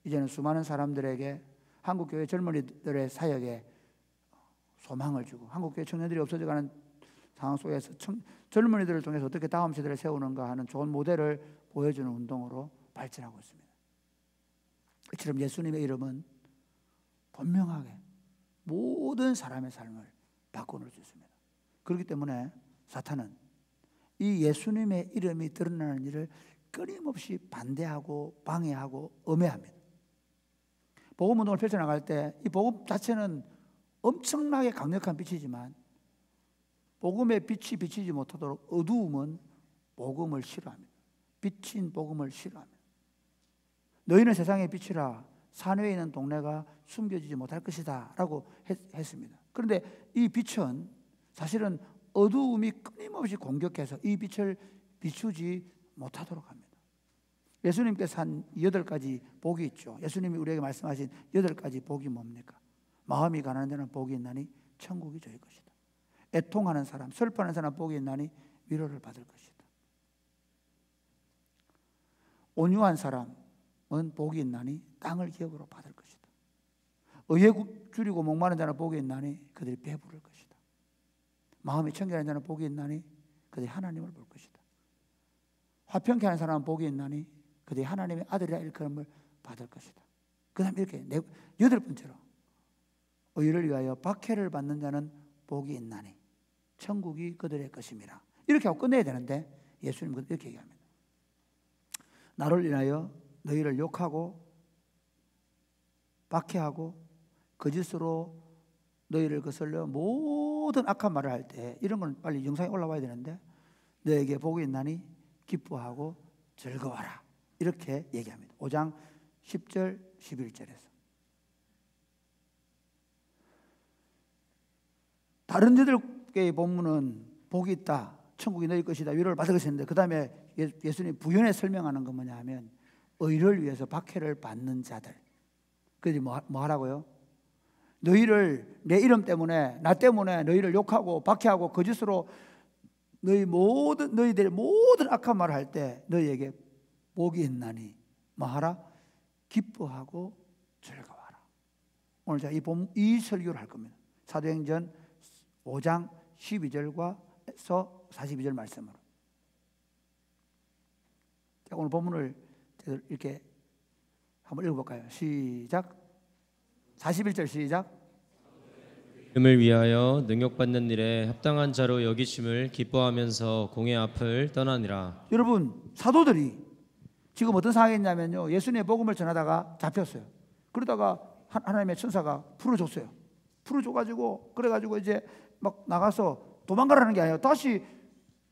이제는 수많은 사람들에게 한국 교회 젊은이들의 사역에 소망을 주고 한국 교회 청년들이 없어져가는 상황 속에서 젊은이들을 통해서 어떻게 다음 세대를 세우는가 하는 좋은 모델을 보여주는 운동으로 발전하고 있습니다. 이처럼 예수님의 이름은 분명하게 모든 사람의 삶을 바꿔놓을 수 있습니다. 그렇기 때문에 사탄은 이 예수님의 이름이 드러나는 일을 끊임없이 반대하고 방해하고 엄해합니다. 복음 운동을 펼쳐나갈 때 이 복음 자체는 엄청나게 강력한 빛이지만 복음의 빛이 비치지 못하도록 어두움은 복음을 싫어합니다. 빛인 복음을 싫어합니다. 너희는 세상의 빛이라 산외에 있는 동네가 숨겨지지 못할 것이다 라고 했습니다. 그런데 이 빛은 사실은 어두움이 끊임없이 공격해서 이 빛을 비추지 못하도록 합니다. 예수님께서 한 8가지 복이 있죠. 예수님이 우리에게 말씀하신 8가지 복이 뭡니까? 마음이 가난한 자는 복이 있나니 천국이 저희 것이다. 애통하는 사람, 슬퍼하는 사람 복이 있나니 위로를 받을 것이다. 온유한 사람은 복이 있나니 땅을 기업으로 받을 것이다. 의에 줄이고 목마른 자는 복이 있나니 그들이 배부를 것이다. 마음이 청결한 자는 복이 있나니 그들이 하나님을 볼 것이다. 화평케 하는 사람은 복이 있나니 그들이 하나님의 아들이라 일컬음을 받을 것이다. 그 다음에 이렇게 8번째로 의를 위하여 박해를 받는 자는 복이 있나니 천국이 그들의 것임이라. 이렇게 하고 끝내야 되는데 예수님은 이렇게 얘기합니다. 나를 인하여 너희를 욕하고 박해하고 거짓으로 너희를 거슬러 모든 악한 말을 할 때, 이런 건 빨리 영상에 올라와야 되는데, 너에게 복이 있나니 기뻐하고 즐거워라, 이렇게 얘기합니다. 5장 10절 11절에서. 다른 데들의 본문은 복이 있다, 천국이 너희 것이다, 위로를 받을 것인데, 그 다음에 예수님 부연에 설명하는 건 뭐냐 하면 의를 위해서 박해를 받는 자들. 그래서 뭐 하라고요? 너희를 내 이름 때문에, 나 때문에 너희를 욕하고 박해하고 거짓으로 너희들 모든 악한 말을 할 때 너희에게 복이 있나니 뭐 하라? 기뻐하고 즐거워하라. 오늘 제가 이 설교를 할 겁니다. 사도행전 5장 12절과 42절 말씀으로. 자, 오늘 본문을 이렇게 한번 읽어볼까요? 시작. 41절 시작. 이름을 위하여 능욕받는 일에 합당한 자로 여기심을 기뻐하면서 공의 앞을 떠나니라. 여러분, 사도들이 지금 어떤 상황이 있냐면요, 예수님의 복음을 전하다가 잡혔어요. 그러다가 하나님의 천사가 풀어줬어요. 풀어줘가지고, 그래가지고 이제 막 나가서 도망가라는 게 아니에요. 다시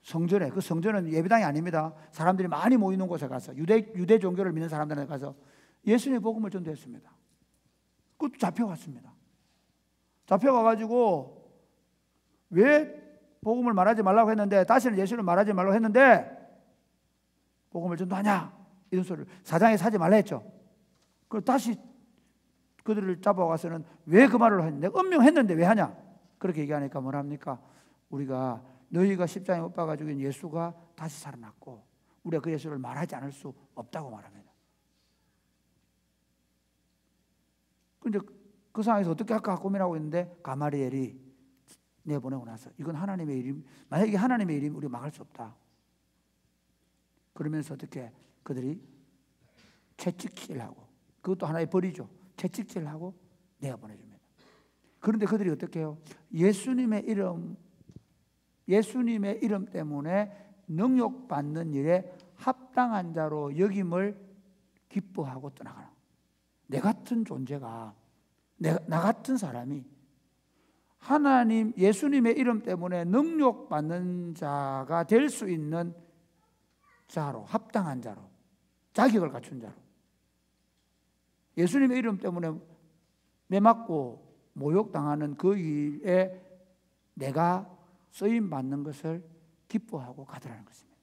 성전에, 그 성전은 예배당이 아닙니다. 사람들이 많이 모이는 곳에 가서, 유대 종교를 믿는 사람들한테 가서 예수님의 복음을 전도했습니다. 그것도 잡혀갔습니다. 잡혀가가지고 왜 복음을 말하지 말라고 했는데, 다시는 예수를 말하지 말라고 했는데 복음을 전도하냐, 이런 소리를 사장에 사지 말라 했죠. 그리고 다시 그들을 잡아가서는 왜 그 말을 했는데, 내가 음명했는데 왜 하냐, 그렇게 얘기하니까 뭐랍니까? 우리가 너희가 십자가에 못 박아 죽인 예수가 다시 살아났고 우리가 그 예수를 말하지 않을 수 없다고 말합니다. 근데 그 상황에서 어떻게 할까 고민하고 있는데 가마리엘이 내보내고 나서, 이건 하나님의 일임, 만약에 이게 하나님의 일이면 우리가 막을 수 없다. 그러면서 어떻게 그들이 채찍질하고, 그것도 하나의 벌이죠. 채찍질하고 내보내줍니다. 그런데 그들이 어떻게 해요? 예수님의 이름 때문에 능욕받는 일에 합당한 자로 여김을 기뻐하고 떠나가는, 내 같은 존재가, 나 같은 사람이 하나님 예수님의 이름 때문에 능욕받는 자가 될 수 있는 자로, 합당한 자로, 자격을 갖춘 자로, 예수님의 이름 때문에 매맞고 모욕당하는 그 일에 내가 쓰임받는 것을 기뻐하고 가더라는 것입니다.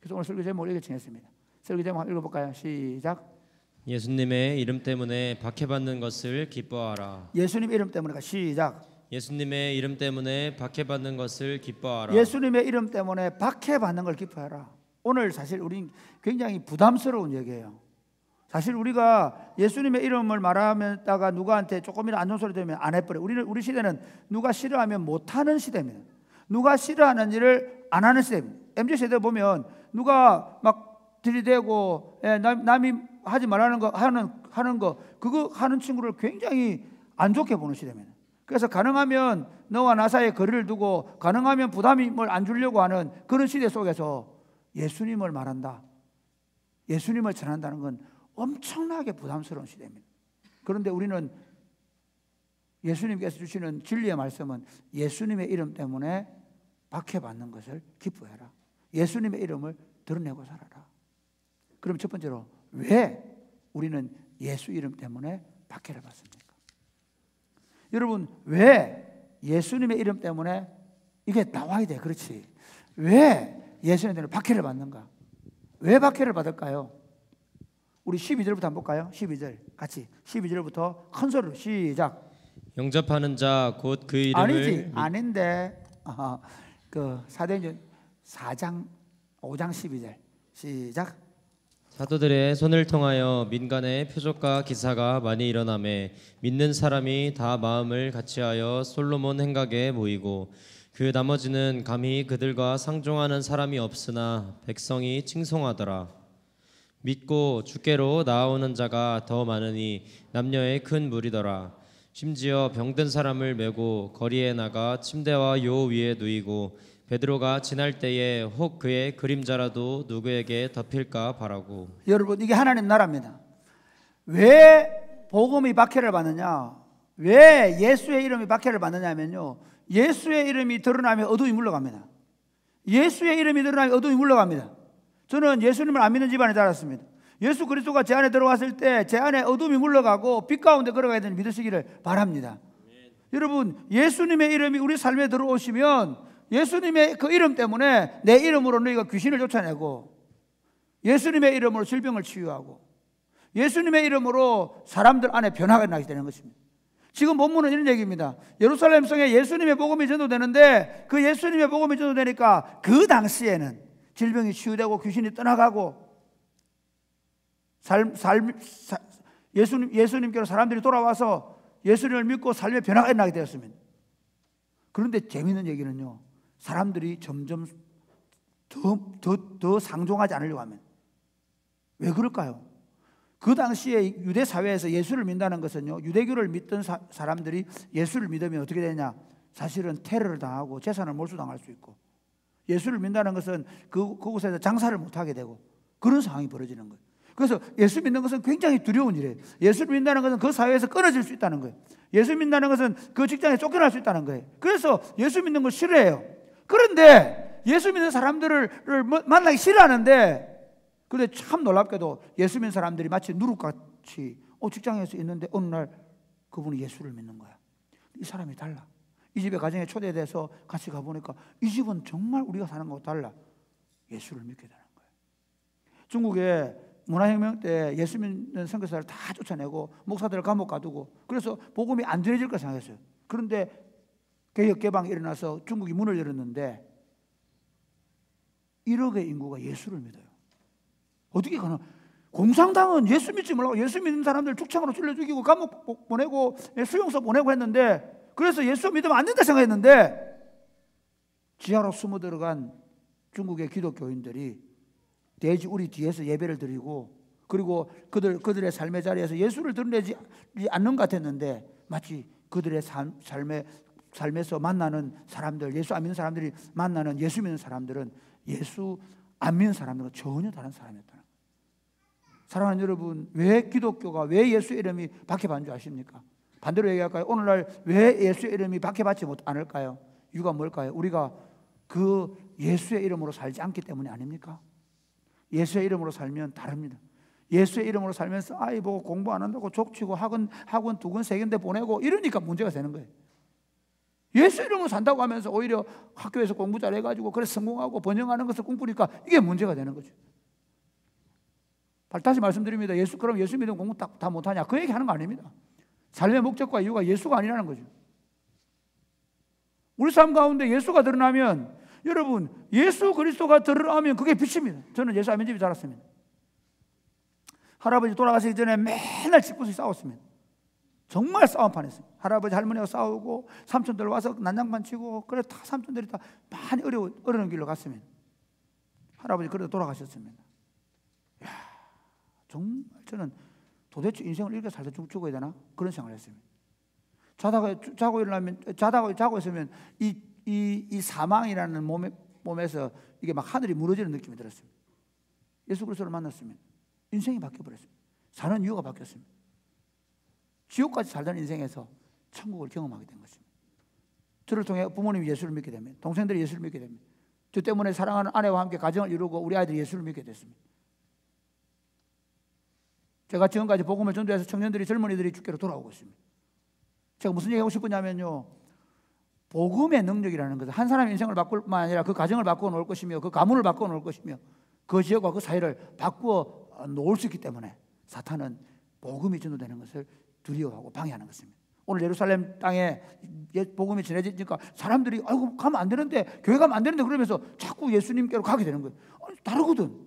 그래서 오늘 설교 제목을 이렇게 정했습니다. 설교 제목 한번 읽어볼까요? 시작. 예수님의 이름 때문에 박해받는 것을 기뻐하라. 예수님 이름 때문에, 시작. 예수님의 이름 때문에 박해받는 것을 기뻐하라. 예수님의 이름 때문에 박해받는 걸 기뻐하라. 오늘 사실 우린 굉장히 부담스러운 얘기예요. 사실 우리가 예수님의 이름을 말하면다가 누구한테 조금이라도 안 좋은 소리 들으면 안 해버려. 우리 시대는 누가 싫어하면 못하는 시대입니다. 누가 싫어하는 일을 안 하는 시대입니다. MZ세대 보면 누가 막 들이대고 남이 하지 말라는 거 하는 거 그거 하는 친구를 굉장히 안 좋게 보는 시대입니다. 그래서 가능하면 너와 나 사이에 거리를 두고 가능하면 부담을 안 주려고 하는 그런 시대 속에서 예수님을 말한다, 예수님을 전한다는 건 엄청나게 부담스러운 시대입니다. 그런데 우리는 예수님께서 주시는 진리의 말씀은 예수님의 이름 때문에 박해받는 것을 기뻐해라. 예수님의 이름을 드러내고 살아라. 그럼 첫 번째로 왜 우리는 예수 이름 때문에 박해를 받습니까? 여러분, 왜 예수님의 이름 때문에 이게 나와야 돼. 그렇지. 왜 예수님 때문에 박해를 받는가? 왜 박해를 받을까요? 우리 12절부터 한번 볼까요? 12절 같이 12절부터 큰 소리로 시작. 영접하는 자 곧 그 이름을 아닌데 그 사도행전 4장 5장 12절 시작. 사도들의 손을 통하여 민간의 표적과 기사가 많이 일어나매 믿는 사람이 다 마음을 같이하여 솔로몬 행각에 모이고 그 나머지는 감히 그들과 상종하는 사람이 없으나 백성이 칭송하더라. 믿고 주께로 나아오는 자가 더 많으니 남녀의 큰 무리더라. 심지어 병든 사람을 메고 거리에 나가 침대와 요 위에 누이고 베드로가 지날 때에 혹 그의 그림자라도 누구에게 덮일까 바라고. 여러분, 이게 하나님 나라입니다. 왜 복음이 박해를 받느냐? 왜 예수의 이름이 박해를 받느냐면요, 예수의 이름이 드러나면 어둠이 물러갑니다. 예수의 이름이 드러나면 어둠이 물러갑니다. 저는 예수님을 안 믿는 집안에 자랐습니다. 예수 그리스도가 제 안에 들어왔을 때 제 안에 어둠이 물러가고 빛 가운데 걸어가야 되는 믿으시기를 바랍니다. 여러분, 예수님의 이름이 우리 삶에 들어오시면 예수님의 그 이름 때문에 내 이름으로 너희가 귀신을 쫓아내고, 예수님의 이름으로 질병을 치유하고, 예수님의 이름으로 사람들 안에 변화가 나게 되는 것입니다. 지금 본문은 이런 얘기입니다. 예루살렘 성에 예수님의 복음이 전도되는데, 그 예수님의 복음이 전도되니까 그 당시에는 질병이 치유되고 귀신이 떠나가고 예수님께로 사람들이 돌아와서 예수님을 믿고 삶의 변화가 나게 되었습니다. 그런데 재미있는 얘기는요, 사람들이 점점 더 상종하지 않으려고 합니다. 왜 그럴까요? 그 당시에 유대 사회에서 예수를 믿는다는 것은요, 유대교를 믿던 사람들이 예수를 믿으면 어떻게 되냐? 사실은 테러를 당하고 재산을 몰수당할 수 있고, 예수를 믿는다는 것은 그곳에서 장사를 못하게 되고 그런 상황이 벌어지는 거예요. 그래서 예수 믿는 것은 굉장히 두려운 일이에요. 예수를 믿는다는 것은 그 사회에서 끊어질 수 있다는 거예요. 예수 믿는다는 것은 그 직장에 쫓겨날 수 있다는 거예요. 그래서 예수 믿는 걸 싫어해요. 그런데 예수 믿는 사람들을 만나기 싫어하는데, 그런데 참 놀랍게도 예수 믿는 사람들이 마치 누룩같이 직장에서 있는데 어느 날 그분이 예수를 믿는 거야. 이 사람이 달라. 이 집에 가정에 초대돼서 같이 가보니까 이 집은 정말 우리가 사는 것과 달라. 예수를 믿게 되는 거예요. 중국에 문화혁명 때 예수 믿는 선교사를 다 쫓아내고 목사들을 감옥 가두고, 그래서 복음이 안 전해질 까 생각했어요. 그런데 개혁 개방이 일어나서 중국이 문을 열었는데 1억의 인구가 예수를 믿어요. 어떻게 가능? 공산당은 예수 믿지 말라고 예수 믿는 사람들 죽창으로 찔러 죽이고 감옥 보내고 수용소 보내고 했는데, 그래서 예수 믿으면 안 된다 생각했는데, 지하로 숨어 들어간 중국의 기독교인들이 대지 우리 뒤에서 예배를 드리고, 그리고 그들의 삶의 자리에서 예수를 드러내지 않는 것 같았는데, 마치 그들의 삶에서 만나는 사람들, 예수 안 믿는 사람들이 만나는 예수 믿는 사람들은 예수 안 믿는 사람들은 전혀 다른 사람이었다는 거예요. 사랑하는 여러분, 왜 기독교가, 왜 예수 이름이 박해받는 줄 아십니까? 반대로 얘기할까요? 오늘날 왜 예수 이름이 박해받지 않을까요? 이유가 뭘까요? 우리가 그 예수의 이름으로 살지 않기 때문이 아닙니까? 예수의 이름으로 살면 다릅니다. 예수의 이름으로 살면서 아이 보고 공부 안 한다고 족치고 학원 2권 3군데 보내고 이러니까 문제가 되는 거예요. 예수 이름으로 산다고 하면서 오히려 학교에서 공부 잘해가지고 그래 성공하고 번영하는 것을 꿈꾸니까 이게 문제가 되는 거죠. 다시 말씀드립니다. 그럼 예수 믿으면 공부 다 못하냐? 그 얘기하는 거 아닙니다. 삶의 목적과 이유가 예수가 아니라는 거죠. 우리 삶 가운데 예수가 드러나면, 여러분, 예수 그리스도가 드러나면 그게 빛입니다. 저는 예수 안 믿는 집에 자랐습니다. 할아버지 돌아가시기 전에 맨날 집구석에 싸웠습니다. 정말 싸움판했어요. 할아버지 할머니하고 싸우고 삼촌들 와서 난장판 치고, 그래 다 삼촌들이 다 많이 어려운 길로 갔습니다. 할아버지 그래도 돌아가셨습니다. 이야, 정말 저는 도대체 인생을 이렇게 살다 죽어야 되나? 그런 생각을 했습니다. 자고 있으면 이 사망이라는 몸에서 이게 막 하늘이 무너지는 느낌이 들었습니다. 예수 그리스도를 만났습니다. 인생이 바뀌어버렸습니다. 사는 이유가 바뀌었습니다. 지옥까지 살던 인생에서 천국을 경험하게 된 것입니다. 저를 통해 부모님이 예수를 믿게 됩니다. 동생들이 예수를 믿게 됩니다. 저 때문에 사랑하는 아내와 함께 가정을 이루고 우리 아이들이 예수를 믿게 됐습니다. 제가 지금까지 복음을 전도해서 청년들이, 젊은이들이 주께로 돌아오고 있습니다. 제가 무슨 얘기하고 싶으냐면요, 복음의 능력이라는 것은 한 사람의 인생을 바꿀 뿐만 아니라 그 가정을 바꾸어 놓을 것이며 그 가문을 바꾸어 놓을 것이며 그 지역과 그 사회를 바꾸어 놓을 수 있기 때문에 사탄은 복음이 전도되는 것을 두려워하고 방해하는 것입니다. 오늘 예루살렘 땅에 복음이 전해지니까 사람들이 아이고 가면 안 되는데, 교회 가면 안 되는데 그러면서 자꾸 예수님께로 가게 되는 거예요. 아니, 다르거든.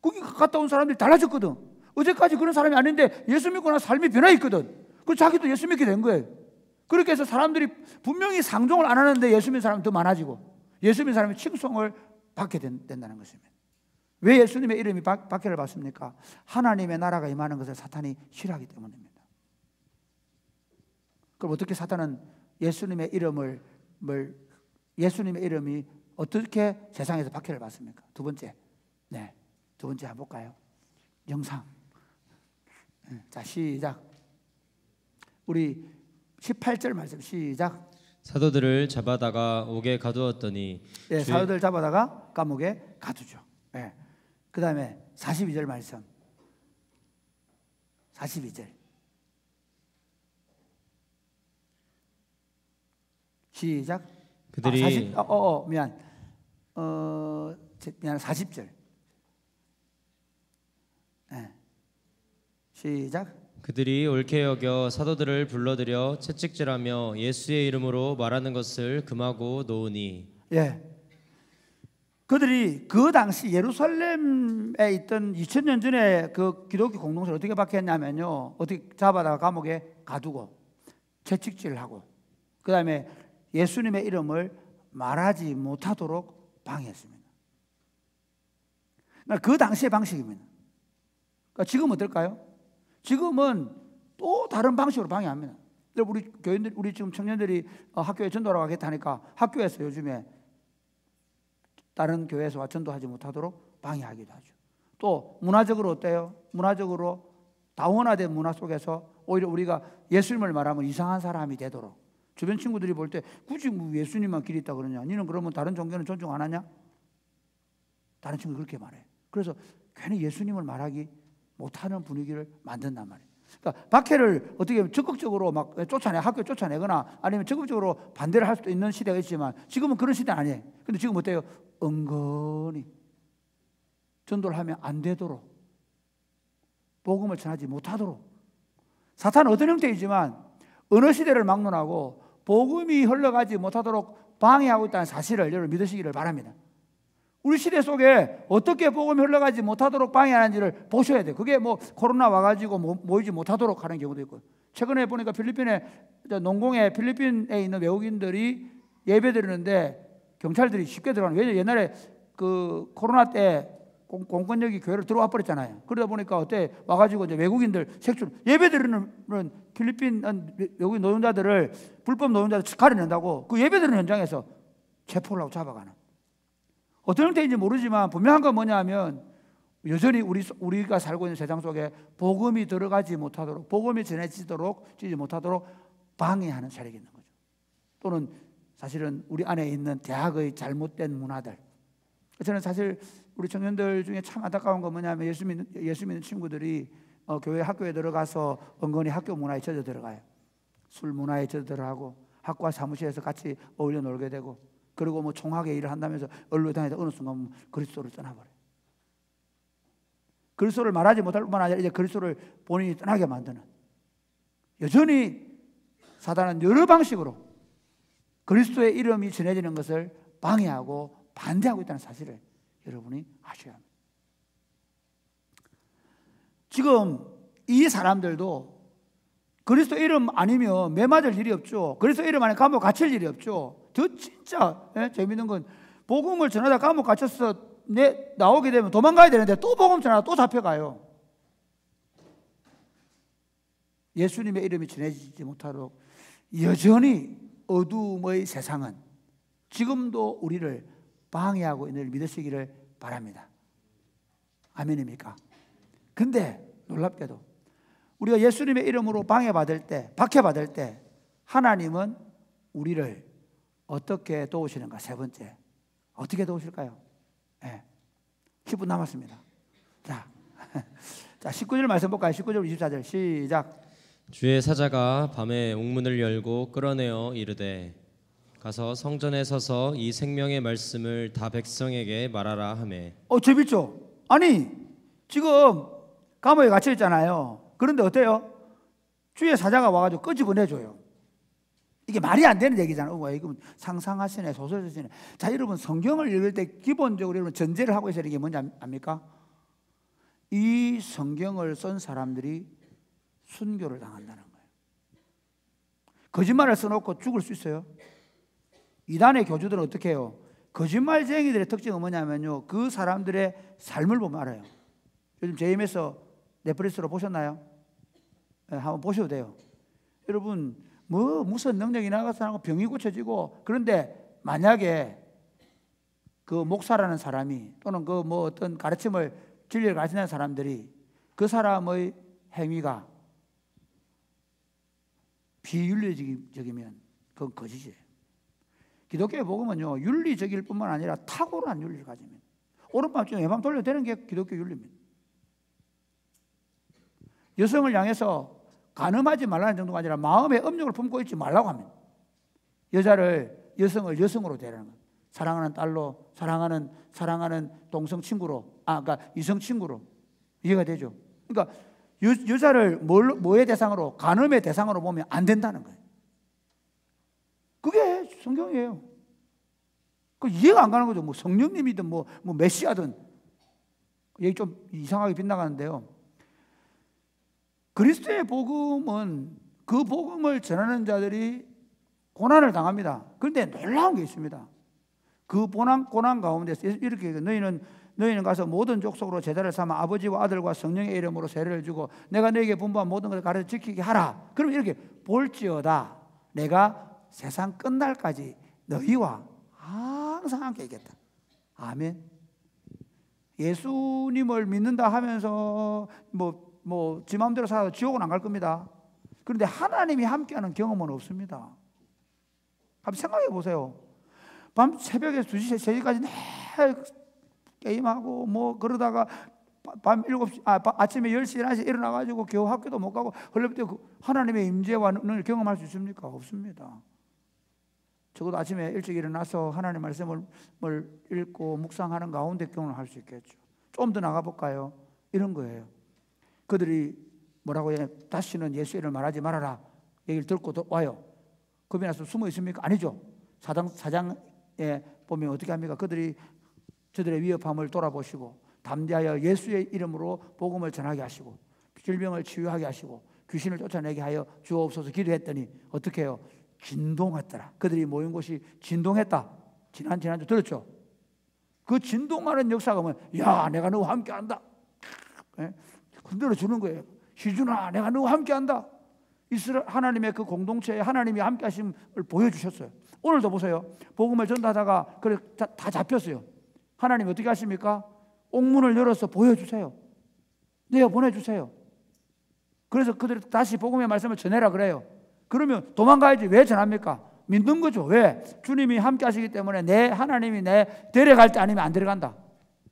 거기 갔다 온 사람들이 달라졌거든. 어제까지 그런 사람이 아닌데 예수 믿고 나서 삶이 변화했거든. 그 자기도 예수 믿게 된 거예요. 그렇게 해서 사람들이 분명히 상종을 안 하는데 예수 믿는 사람이 더 많아지고 예수 믿는 사람이 칭송을 받게 된다는 것입니다. 왜 예수님의 이름이 박해를 받습니까? 하나님의 나라가 임하는 것을 사탄이 싫어하기 때문입니다. 그럼 어떻게 사탄은 예수님의 이름이 어떻게 세상에서 박해를 받습니까? 두 번째, 두 번째 한번 볼까요? 영상. 자, 시작. 우리 18절 말씀 시작. 사도들을 잡아다가 옥에 가두었더니 사도들 잡아다가 감옥에 가두죠. 그 다음에 42절 말씀. 42절. 시작. 그들이 미안. 40절. 시작. 그들이 옳게 여겨 사도들을 불러들여 채찍질하며 예수의 이름으로 말하는 것을 금하고 놓으니. 그들이 그 당시 예루살렘에 있던 2000년 전에 그 기독교 공동체를 어떻게 박해했냐면요, 어떻게 잡아다가 감옥에 가두고 채찍질하고 그 다음에 예수님의 이름을 말하지 못하도록 방해했습니다. 그 당시의 방식입니다. 그러니까 지금 어떨까요? 지금은 또 다른 방식으로 방해합니다. 우리 교인들, 우리 지금 청년들이 학교에 전도하러 가겠다 하니까 학교에서 요즘에 다른 교회에서 전도하지 못하도록 방해하기도 하죠. 또 문화적으로 어때요? 문화적으로 다원화된 문화 속에서 오히려 우리가 예수님을 말하면 이상한 사람이 되도록, 주변 친구들이 볼 때 굳이 뭐 예수님만 길이 있다 그러냐, 니는 그러면 다른 종교는 존중 안 하냐? 다른 친구 그렇게 말해요. 그래서 괜히 예수님을 말하기 못하는 분위기를 만든단 말이에요. 그러니까 박해를 어떻게 보면 적극적으로 막 학교 쫓아내거나 아니면 적극적으로 반대를 할 수도 있는 시대가 있지만 지금은 그런 시대 아니에요. 근데 지금 어때요? 은근히 전도를 하면 안 되도록, 복음을 전하지 못하도록, 사탄은 어떤 형태이지만 어느 시대를 막론하고 복음이 흘러가지 못하도록 방해하고 있다는 사실을 여러분 믿으시기를 바랍니다. 우리 시대 속에 어떻게 복음이 흘러가지 못하도록 방해하는지를 보셔야 돼요. 그게 뭐 코로나 와가지고 모이지 못하도록 하는 경우도 있고, 최근에 보니까 필리핀에 농공에 필리핀에 있는 외국인들이 예배 드리는데 경찰들이 쉽게 들어가는, 왜냐면 옛날에 그 코로나 때 공권력이 교회를 들어와 버렸잖아요. 그러다 보니까 어때 와가지고 이제 외국인들 색출 예배 드리는 필리핀 외국인 노동자들을, 불법 노동자들 가려낸다고 그 예배 드리는 현장에서 체포를 하고 잡아가는, 어떤 형태인지 모르지만 분명한 건 뭐냐면 여전히 우리가 살고 있는 세상 속에 복음이 들어가지 못하도록, 복음이 전해지지 못하도록 방해하는 세력이 있는 거죠. 또는 사실은 우리 안에 있는 대학의 잘못된 문화들. 저는 사실 우리 청년들 중에 참 안타까운 건 뭐냐면 예수 믿는 친구들이 교회 학교에 들어가서 은근히 학교 문화에 젖어 들어가요. 술 문화에 젖어 들어가고 학과 사무실에서 같이 어울려 놀게 되고, 그리고 뭐 총학의 일을 한다면서 언론에 다니다 어느 순간 그리스도를 떠나버려요. 그리스도를 말하지 못할 뿐만 아니라 이제 그리스도를 본인이 떠나게 만드는, 여전히 사단은 여러 방식으로 그리스도의 이름이 전해지는 것을 방해하고 반대하고 있다는 사실을 여러분이 아셔야 합니다. 지금 이 사람들도 그리스도 이름 아니면 매 맞을 일이 없죠. 그리스도 이름 아니면 감옥 갇힐 일이 없죠. 저 진짜 재밌는 건 복음을 전하다 감옥 갇혀서 나오게 되면 도망가야 되는데 또 복음 전하다 또 잡혀가요. 예수님의 이름이 전해지지 못하도록 여전히 어둠의 세상은 지금도 우리를 방해하고 있는 걸 믿으시기를 바랍니다. 아멘입니까? 근데 놀랍게도 우리가 예수님의 이름으로 박해받을 때 하나님은 우리를 어떻게 도우시는가? 세 번째, 어떻게 도우실까요? 10분 남았습니다. 자, 19절 말씀 볼까요? 19절 24절 시작. 주의 사자가 밤에 옥문을 열고 끌어내어 이르되 가서 성전에 서서 이 생명의 말씀을 다 백성에게 말하라 하매. 재밌죠? 아니 지금 감옥에 갇혀 있잖아요. 그런데 어때요? 주의 사자가 와가지고 끄집어내줘요. 이게 말이 안 되는 얘기잖아요. 이건 상상하시네, 소설 쓰시네. 자, 여러분 성경을 읽을 때 기본적으로 여러분 전제를 하고 있어야 되는 게 뭔지 압니까? 이 성경을 쓴 사람들이 순교를 당한다는 거예요. 거짓말을 써놓고 죽을 수 있어요? 이단의 교주들은 어떻게 해요? 거짓말쟁이들의 특징은 뭐냐면요, 그 사람들의 삶을 보면 알아요. 요즘 JMS 넷플릭스로 보셨나요? 한번 보셔도 돼요. 여러분 뭐 무슨 능력이 나가서 병이 고쳐지고, 그런데 만약에 그 목사라는 사람이 또는 그 뭐 어떤 가르침을 진리를 가르치는 사람들이 그 사람의 행위가 비윤리적이면 그건 거짓이에요. 기독교의 복음은요, 윤리적일 뿐만 아니라 탁월한 윤리를 가지면 오른밤 왼밤 돌려도 되는 게 기독교 윤리입니다. 여성을 향해서 간음하지 말라는 정도가 아니라 마음의 업력을 품고 있지 말라고 하면, 여성을 여성으로 대하는 것, 사랑하는 딸로, 사랑하는 동성 친구로, 그러니까 이성 친구로, 이해가 되죠? 그러니까 여자를 뭐의 대상으로, 간음의 대상으로 보면 안 된다는 거예요. 그게 성경이에요. 그 이해가 안 가는 거죠. 뭐 성령님이든 뭐 메시아든. 얘기 좀 이상하게 빗나가는데요. 그리스도의 복음은 그 복음을 전하는 자들이 고난을 당합니다. 그런데 놀라운 게 있습니다. 그 고난 가운데서 이렇게 너희는 가서 모든 족속으로 제자를 삼아 아버지와 아들과 성령의 이름으로 세례를 주고 내가 너에게 분부한 모든 것을 가르쳐 지키게 하라. 그럼 이렇게 볼지어다 내가 세상 끝날까지 너희와 항상 함께 있겠다. 아멘. 예수님을 믿는다 하면서 지 마음대로 살아도 지옥은 안 갈 겁니다. 그런데 하나님이 함께하는 경험은 없습니다. 한번 생각해 보세요. 밤 새벽에 2시, 3시까지 게임하고 뭐 그러다가 밤 7시, 아침에 10시, 11시 일어나가지고 겨우 학교도 못 가고 흘릴 때 하나님의 임재와 능력을 경험할 수 있습니까? 없습니다. 적어도 아침에 일찍 일어나서 하나님의 말씀을 읽고 묵상하는 가운데 경험을 할 수 있겠죠. 좀 더 나가볼까요? 이런 거예요. 그들이 뭐라고 해요? 다시는 예수 이름을 말하지 말아라. 얘기를 듣고 와요. 겁이 나서 숨어 있습니까? 아니죠. 사장에 보면 어떻게 합니까? 그들이 저들의 위협함을 돌아보시고 담대하여 예수의 이름으로 복음을 전하게 하시고 질병을 치유하게 하시고 귀신을 쫓아내게 하여 주옵소서 기도했더니 어떻게 해요? 진동했더라. 그들이 모인 곳이 진동했다. 지난주 들었죠? 그 진동하는 역사가 뭐야? 야, 내가 너와 함께한다. 흔들어 주는 거예요. 희준아, 내가 너와 함께한다. 이스라엘 하나님의 그 공동체에 하나님이 함께하심을 보여주셨어요. 오늘도 보세요. 복음을 전하다가 그래 다 잡혔어요. 하나님 어떻게 하십니까? 옥문을 열어서 보여주세요. 내어 보내주세요. 그래서 그들이 다시 복음의 말씀을 전해라 그래요. 그러면 도망가야지. 왜 전합니까? 믿는 거죠. 왜? 주님이 함께 하시기 때문에 하나님이 데려갈 때 아니면 안 데려간다.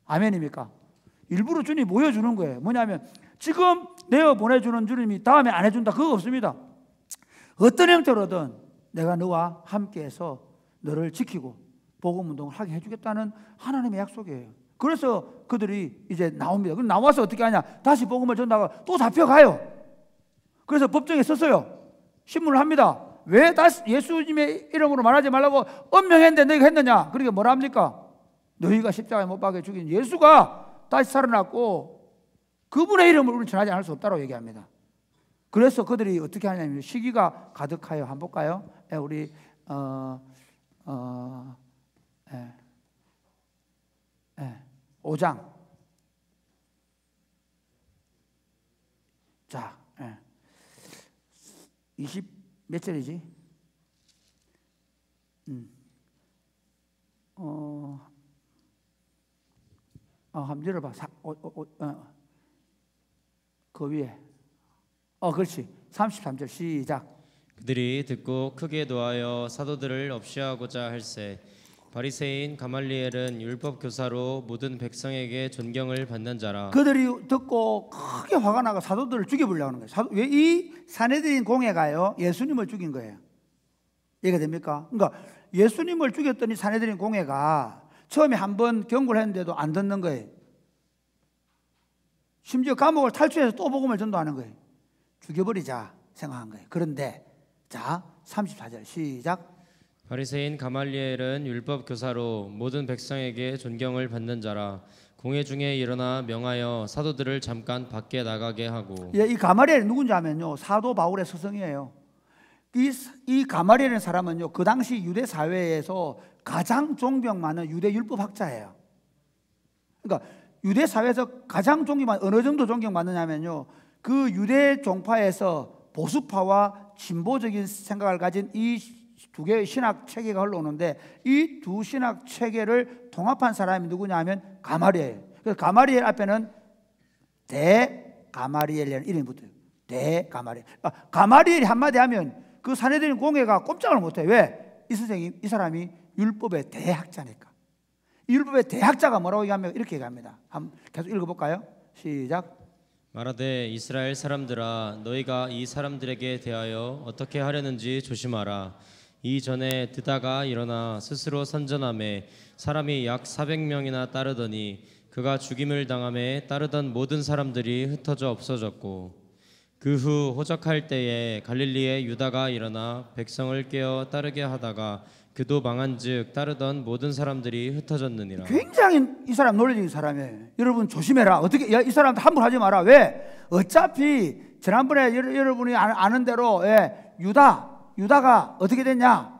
아멘입니까? 일부러 주님이 보여주는 거예요. 뭐냐면 지금 내어 보내주는 주님이 다음에 안 해준다. 그거 없습니다. 어떤 형태로든 내가 너와 함께해서 너를 지키고 복음운동을 하게 해주겠다는 하나님의 약속이에요. 그래서 그들이 이제 나옵니다. 그럼 나와서 어떻게 하냐? 다시 복음을 전하다가 또 잡혀가요. 그래서 법정에 섰어요. 신문을 합니다. 왜 다시 예수님의 이름으로 말하지 말라고 엄명했는데 너희가 했느냐? 그러니까 뭐라 합니까? 너희가 십자가에 못 박혀 죽인 예수가 다시 살아났고 그분의 이름을 우리는 전하지 않을 수 없다고 얘기합니다. 그래서 그들이 어떻게 하냐면 시기가 가득하여. 한번 볼까요? 우리 5장. 자, 20 몇 절이지? 한번 열어봐. 그 위에. 그렇지. 33절 시작. 그들이 듣고 크게 노하여 사도들을 없이하고자 할세. 바리새인 가말리엘은 율법 교사로 모든 백성에게 존경을 받는 자라. 그들이 듣고 크게 화가 나가 사도들을 죽여보려고 하는 거예요. 왜 이 사내들인 공회가요 예수님을 죽인 거예요. 이해가 됩니까? 그러니까 예수님을 죽였더니 사내들인 공회가 처음에 한번 경고를 했는데도 안 듣는 거예요. 심지어 감옥을 탈출해서 또 복음을 전도하는 거예요. 죽여버리자 생각한 거예요. 그런데 자 34절 시작. 바리새인 가말리엘은 율법 교사로 모든 백성에게 존경을 받는 자라. 공회 중에 일어나 명하여 사도들을 잠깐 밖에 나가게 하고. 이 가말리엘이 누군지 아면요 사도 바울의 스승이에요. 이 가말리엘이라는 사람은요 그 당시 유대 사회에서 가장 존경 많은 유대 율법 학자예요. 그러니까 유대 사회에서 가장 존경받는, 어느 정도 존경받느냐면요 그 유대 종파에서 보수파와 진보적인 생각을 가진 이 두 개의 신학 체계가 흘러오는데 이 두 신학 체계를 통합한 사람이 누구냐 하면 가마리엘. 그래서 가마리엘 앞에는 대가마리엘이라는 이름이 붙어요. 대가마리엘. 가마리엘이 한마디 하면 그 산헤드린 공회가 꼼짝을 못해요. 왜? 이 선생님, 이 사람이 율법의 대학자니까. 이 율법의 대학자가 뭐라고 얘기하면 이렇게 얘기합니다. 한번 계속 읽어볼까요? 시작. 말하되 이스라엘 사람들아 너희가 이 사람들에게 대하여 어떻게 하려는지 조심하라. 이전에 드다가 일어나 스스로 선전하매 사람이 약 400명이나 따르더니 그가 죽임을 당함에 따르던 모든 사람들이 흩어져 없어졌고 그 후 호적할 때에 갈릴리에 유다가 일어나 백성을 깨어 따르게 하다가 그도 망한즉 따르던 모든 사람들이 흩어졌느니라. 굉장히 이 사람 논리적인 사람이에요. 여러분 조심해라. 어떻게 이 사람한테 함부로 하지 마라. 왜? 어차피 지난번에 여러분이 아는 대로 유다가 어떻게 됐냐?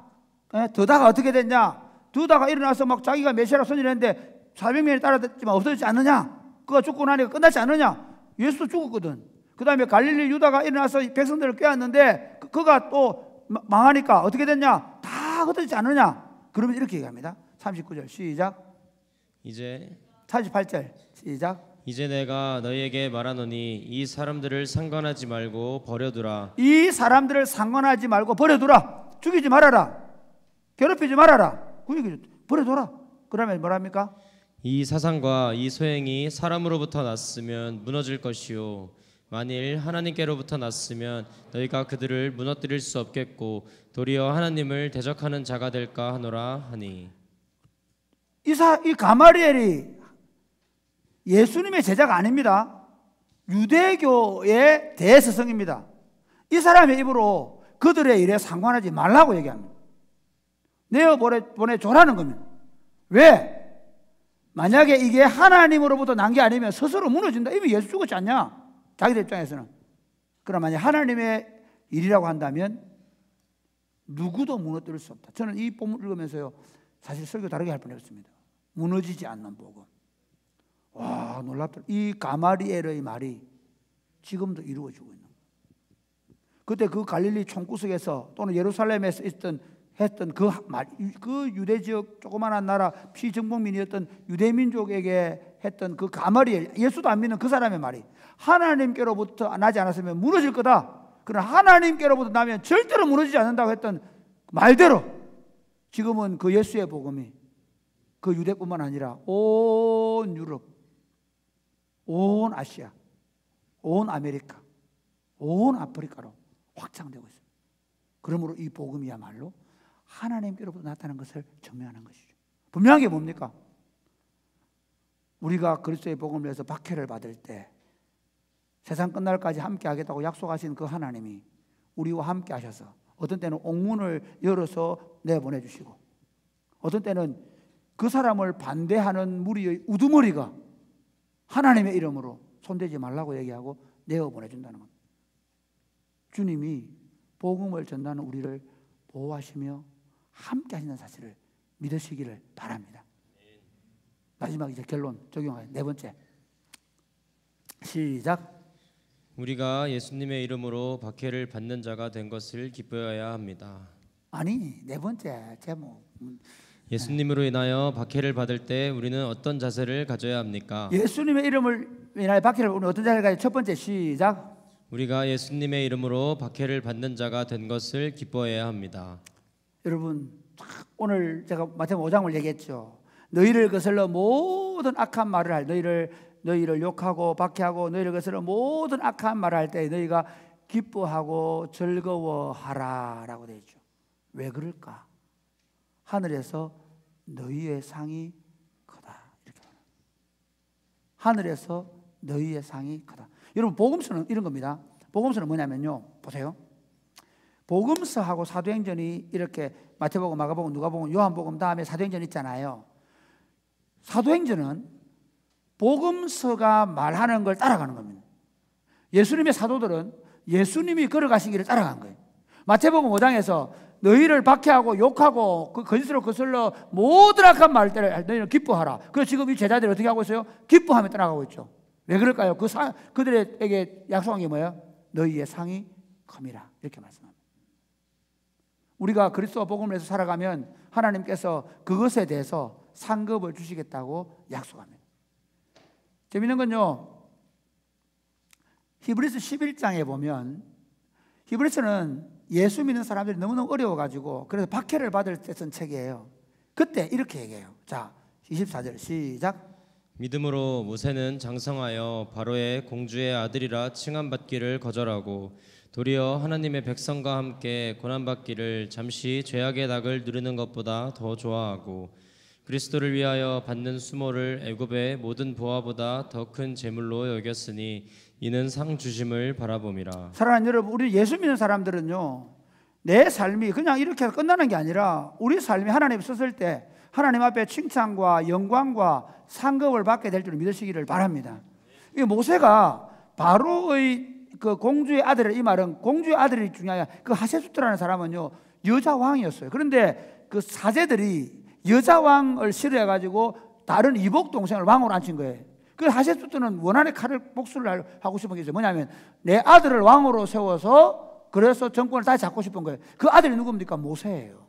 드다가 어떻게 됐냐? 드다가 일어나서 막 자기가 메시아라 선언했는데 400명이 따라갔지만 없어지지 않느냐? 그가 죽고 나니까 끝났지 않느냐? 예수도 죽었거든. 그 다음에 갈릴리 유다가 일어나서 백성들을 꾀었는데 그가 또 망하니까 어떻게 됐냐? 다 흩어지지 않느냐? 그러면 이렇게 얘기합니다. 39절 시작. 이제 48절 시작. 이제 내가 너희에게 말하노니 이 사람들을 상관하지 말고 버려두라. 이 사람들을 상관하지 말고 버려두라. 죽이지 말아라. 괴롭히지 말아라. 버려둬라. 그러면 뭐랍니까? 이 사상과 이 소행이 사람으로부터 났으면 무너질 것이요 만일 하나님께로부터 났으면 너희가 그들을 무너뜨릴 수 없겠고 도리어 하나님을 대적하는 자가 될까 하노라 하니. 이 가마리엘이 예수님의 제자가 아닙니다. 유대교의 대스승입니다. 이 사람의 입으로 그들의 일에 상관하지 말라고 얘기합니다. 내어 보내줘라는 겁니다. 왜? 만약에 이게 하나님으로부터 난 게 아니면 스스로 무너진다. 이미 예수 죽었지 않냐? 자기들 입장에서는. 그럼 만약 하나님의 일이라고 한다면 누구도 무너뜨릴 수 없다. 저는 이 본문 읽으면서요, 사실 설교 다르게 할 뻔했습니다. 무너지지 않는 복음. 와, 놀랍다. 이 가마리엘의 말이 지금도 이루어지고 있는 거예요. 그때 그 갈릴리 총구석에서 또는 예루살렘에서 했던 그 유대 지역 조그마한 나라 피정복민이었던 유대 민족에게 했던 그 가마리엘, 예수도 안 믿는 그 사람의 말이 하나님께로부터 나지 않았으면 무너질 거다. 그러나 하나님께로부터 나면 절대로 무너지지 않는다고 했던 말대로 지금은 그 예수의 복음이 그 유대뿐만 아니라 온 유럽, 온 아시아, 온 아메리카, 온 아프리카로 확장되고 있습니다. 그러므로 이 복음이야말로 하나님께로부터 나타난 것을 증명하는 것이죠. 분명한 게 뭡니까? 우리가 그리스도의 복음을 위해서 박해를 받을 때 세상 끝날까지 함께 하겠다고 약속하신 그 하나님이 우리와 함께 하셔서 어떤 때는 옥문을 열어서 내보내주시고 어떤 때는 그 사람을 반대하는 무리의 우두머리가 하나님의 이름으로 손대지 말라고 얘기하고 내어보내준다는 겁니다. 주님이 복음을 전하는 우리를 보호하시며 함께 하시는 사실을 믿으시기를 바랍니다. 마지막 이제 결론 적용하여 네 번째 시작. 우리가 예수님의 이름으로 박해를 받는 자가 된 것을 기뻐해야 합니다. 아니, 네 번째 제목. 예수님으로 인하여 박해를 받을 때 우리는 어떤 자세를 가져야 합니까? 예수님의 이름을 인하여 박해를 우리는 어떤 자세를 가져야? 첫 번째 시작. 우리가 예수님의 이름으로 박해를 받는 자가 된 것을 기뻐해야 합니다. 여러분, 오늘 제가 마태복음 5장을 얘기했죠. 너희를 거슬러 모든 악한 말을 할 너희를 욕하고 박해하고 너희를 거슬러 모든 악한 말을 할 때 너희가 기뻐하고 즐거워하라라고 되어 있죠. 왜 그럴까? 하늘에서 너희의 상이 크다. 이렇게 말합니다. 하늘에서 너희의 상이 크다. 여러분, 복음서는 이런 겁니다. 복음서는 뭐냐면요, 보세요. 복음서하고 사도행전이 이렇게 마태복음, 마가복음, 누가복음, 요한복음 다음에 사도행전 있잖아요. 사도행전은 복음서가 말하는 걸 따라가는 겁니다. 예수님의 사도들은 예수님이 걸어가신 길을 따라간 거예요. 마태복음 5장에서 너희를 박해하고 욕하고 그 거짓으로 거슬러 모든 악한 말들을 너희는 기뻐하라. 그래서 지금 이 제자들이 어떻게 하고 있어요? 기뻐하며 따라가고 있죠. 왜 그럴까요? 그들에게 약속한 게 뭐예요? 너희의 상이 컴이라 이렇게 말씀합니다. 우리가 그리스도와 복음을 해서 살아가면 하나님께서 그것에 대해서 상급을 주시겠다고 약속합니다. 재밌는 건요, 히브리서 11장에 보면, 히브리서는 예수 믿는 사람들이 너무너무 어려워가지고 그래서 박해를 받을 때 쓴 책이에요. 그때 이렇게 얘기해요. 자, 24절 시작. 믿음으로 모세는 장성하여 바로의 공주의 아들이라 칭함받기를 거절하고 도리어 하나님의 백성과 함께 고난받기를 잠시 죄악의 낙을 누리는 것보다 더 좋아하고 그리스도를 위하여 받는 수모를 애굽의 모든 보화보다 더 큰 재물로 여겼으니 이는 상 주심을 바라봄이라. 사랑하는 여러분, 우리 예수 믿는 사람들은요, 내 삶이 그냥 이렇게 끝나는 게 아니라 우리 삶이 하나님 썼을 때 하나님 앞에 칭찬과 영광과 상급을 받게 될 줄 믿으시기를 바랍니다. 이 모세가 바로의 그 공주의 아들을, 이 말은 공주의 아들이 중요한, 그 하세수트라는 사람은요 여자 왕이었어요. 그런데 그 사제들이 여자 왕을 싫어해가지고 다른 이복 동생을 왕으로 앉힌 거예요. 그 하세수트는 원한의 칼을 복수를 하고 싶은 게 있어요. 뭐냐면 내 아들을 왕으로 세워서 그래서 정권을 다시 잡고 싶은 거예요. 그 아들이 누굽니까? 모세예요.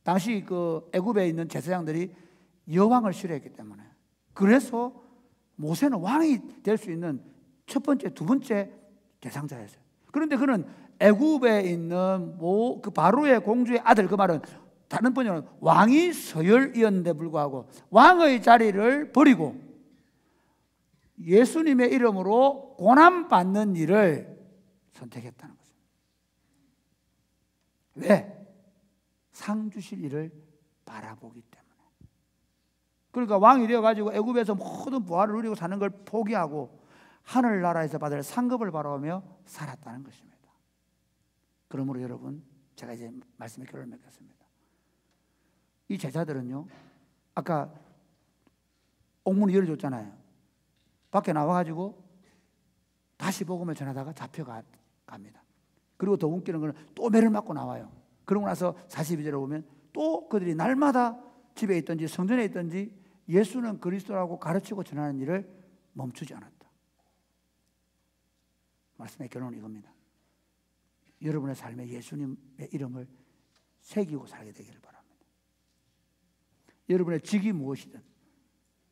당시 그 애굽에 있는 제사장들이 여왕을 싫어했기 때문에, 그래서 모세는 왕이 될 수 있는 첫 번째, 두 번째 대상자였어요. 그런데 그는 애굽에 있는 그 바로의 공주의 아들, 그 말은 다른 번역은 왕이 서열이었는데 불구하고 왕의 자리를 버리고 예수님의 이름으로 고난받는 일을 선택했다는 거죠. 왜? 상 주실 일을 바라보기 때문에. 그러니까 왕이 되어가지고 애굽에서 모든 부활을 누리고 사는 걸 포기하고 하늘나라에서 받을 상급을 바라보며 살았다는 것입니다. 그러므로 여러분, 제가 이제 말씀의 결론을 맺겠습니다. 이 제자들은요, 아까 옥문이 열어줬잖아요. 밖에 나와가지고 다시 복음을 전하다가 잡혀갑니다. 그리고 더 웃기는 거는 또 매를 맞고 나와요. 그러고 나서 42절에 보면 또 그들이 날마다 집에 있든지 성전에 있든지 예수는 그리스도라고 가르치고 전하는 일을 멈추지 않았다. 말씀의 결론은 이겁니다. 여러분의 삶에 예수님의 이름을 새기고 살게 되기를 바랍니다. 여러분의 직이 무엇이든,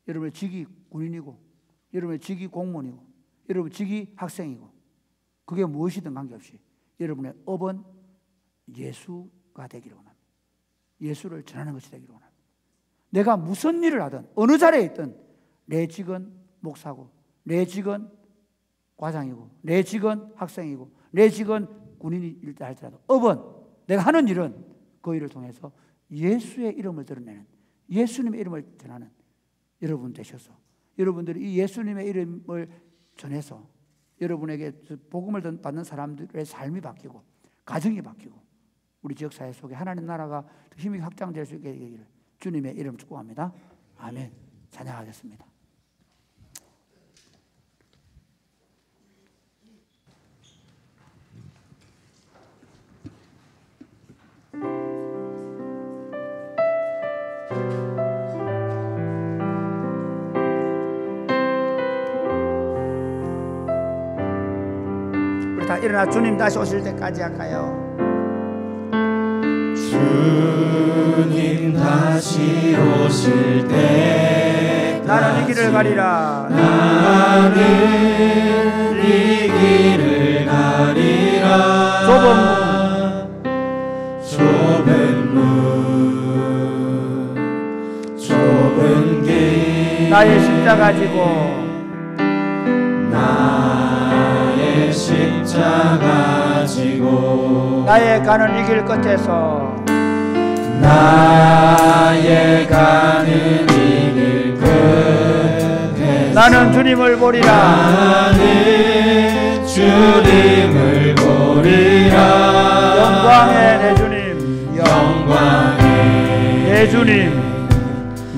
여러분의 직이 군인이고, 여러분의 직이 공무원이고, 여러분의 직이 학생이고, 그게 무엇이든 관계없이 여러분의 업은 예수가 되기를 원합니다. 예수를 전하는 것이 되기를 원합니다. 내가 무슨 일을 하든 어느 자리에 있든 내 직은 목사고, 내 직은 과장이고, 내 직은 학생이고, 내 직은 군인일 때 할지라도 업은, 내가 하는 일은 그 일을 통해서 예수의 이름을 드러내는, 예수님의 이름을 전하는 여러분 되셔서 여러분들이 이 예수님의 이름을 전해서 여러분에게 복음을 받는 사람들의 삶이 바뀌고 가정이 바뀌고 우리 지역사회 속에 하나님 나라가 힘이 확장될 수 있게 되기를 주님의 이름 축복합니다. 아멘. 찬양하겠습니다. 우리 다 일어나 주님 다시 오실 때까지 할까요? 주님 다시 오실 때 나는 이 길을 가리라. 나는 이 길을 가리라. 좁은 길 나의 십자가 지고 나의 십자가 지고 나의 가는 이 길 끝에서 나의 가는 이 길 끝에서 나는 주님을 보리라. 나는 주님을 보리라. 영광의 내 주님, 영광의 내 주님,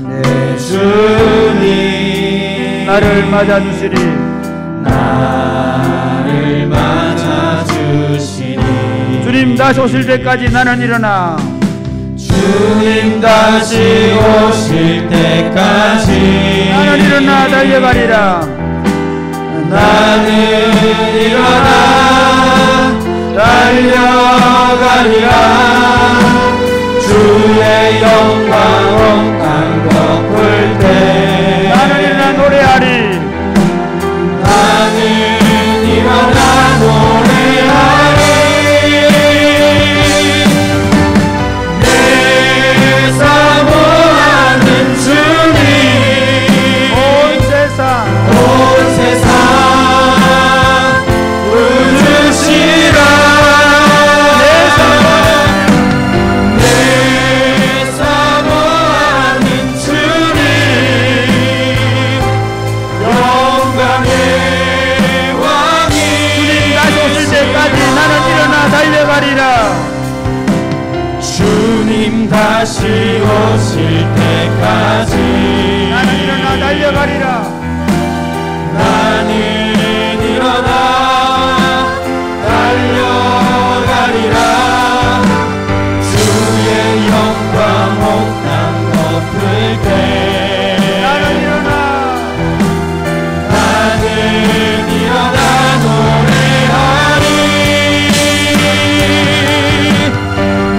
내 주님 나를 맞아주시리. 나를 맞아주시니. 주님 다시 오실 때까지 나는 일어나. 주님 다시 오실 때까지 나는 일어나 달려가리라. 나는 일어나 달려가리라. 주님 다시 오실 때까지 나는 일어나 달려가리라. 나는 일어나 달려가리라. 주의 영광 온 땅 덮을 때 나는 일어나 노래하리.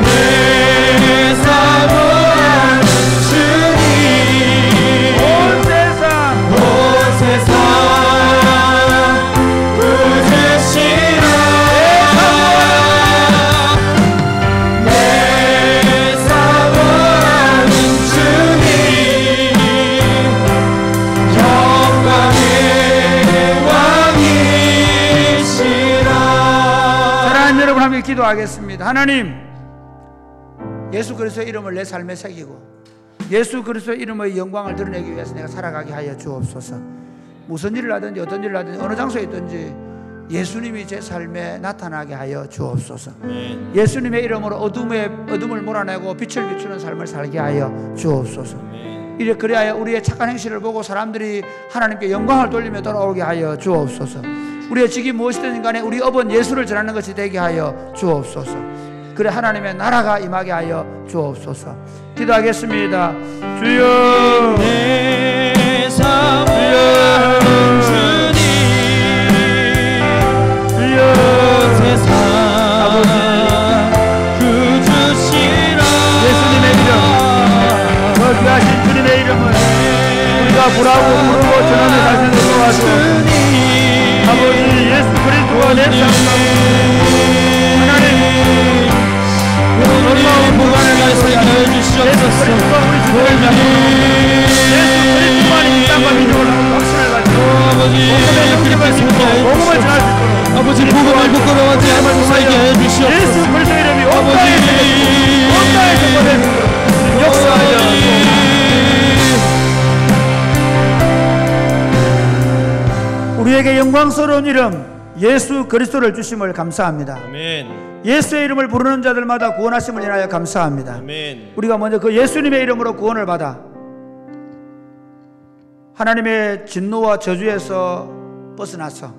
내 사모하는 주님 온 세상 부르시라. 내 사모하는 주님 영광의 왕이시라. 사랑하는 여러분, 함께 기도하겠습니다. 하나님, 예수 그리스도의 이름을 내 삶에 새기고 예수 그리스도의 이름의 영광을 드러내기 위해서 내가 살아가게 하여 주옵소서. 무슨 일을 하든지 어떤 일을 하든지 어느 장소에 있든지 예수님이 제 삶에 나타나게 하여 주옵소서. 예수님의 이름으로 어둠을 몰아내고 빛을 비추는 삶을 살게 하여 주옵소서. 이래 그리하여 우리의 착한 행실을 보고 사람들이 하나님께 영광을 돌리며 돌아오게 하여 주옵소서. 우리의 직이 무엇이든 간에 우리 업은 예수를 전하는 것이 되게 하여 주옵소서. 그래 하나님의 나라가 임하게 하여 주옵소서. 기도하겠습니다. 주여, 내 사모하는 주님 주여, 세상 구주시라. 예수님의 이름, 거룩하신 주님의 이름을 우리가 부르고 전하며 다시는 도와줘. 아버지 예수 그리스도와 내 삶을 하나님 우리의 보관을 말씀해 주시옵소서. 예수 그리스도만이 이 땅과 민족을 확신을 가지고 복음의 영접을 믿고 복음을 전할 수 있도록 아버지 복음을 부끄러워하지 않고 살게 해 예수 주시옵소서. 그리스도의 이름이 온 땅에 선포될 수 있도록 역사하여 우리에게 영광스러운 이름 예수 그리스도를 주심을 감사합니다. 아멘. 예수의 이름을 부르는 자들마다 구원하심을 인하여 감사합니다. 아멘. 우리가 먼저 그 예수님의 이름으로 구원을 받아 하나님의 진노와 저주에서 벗어나서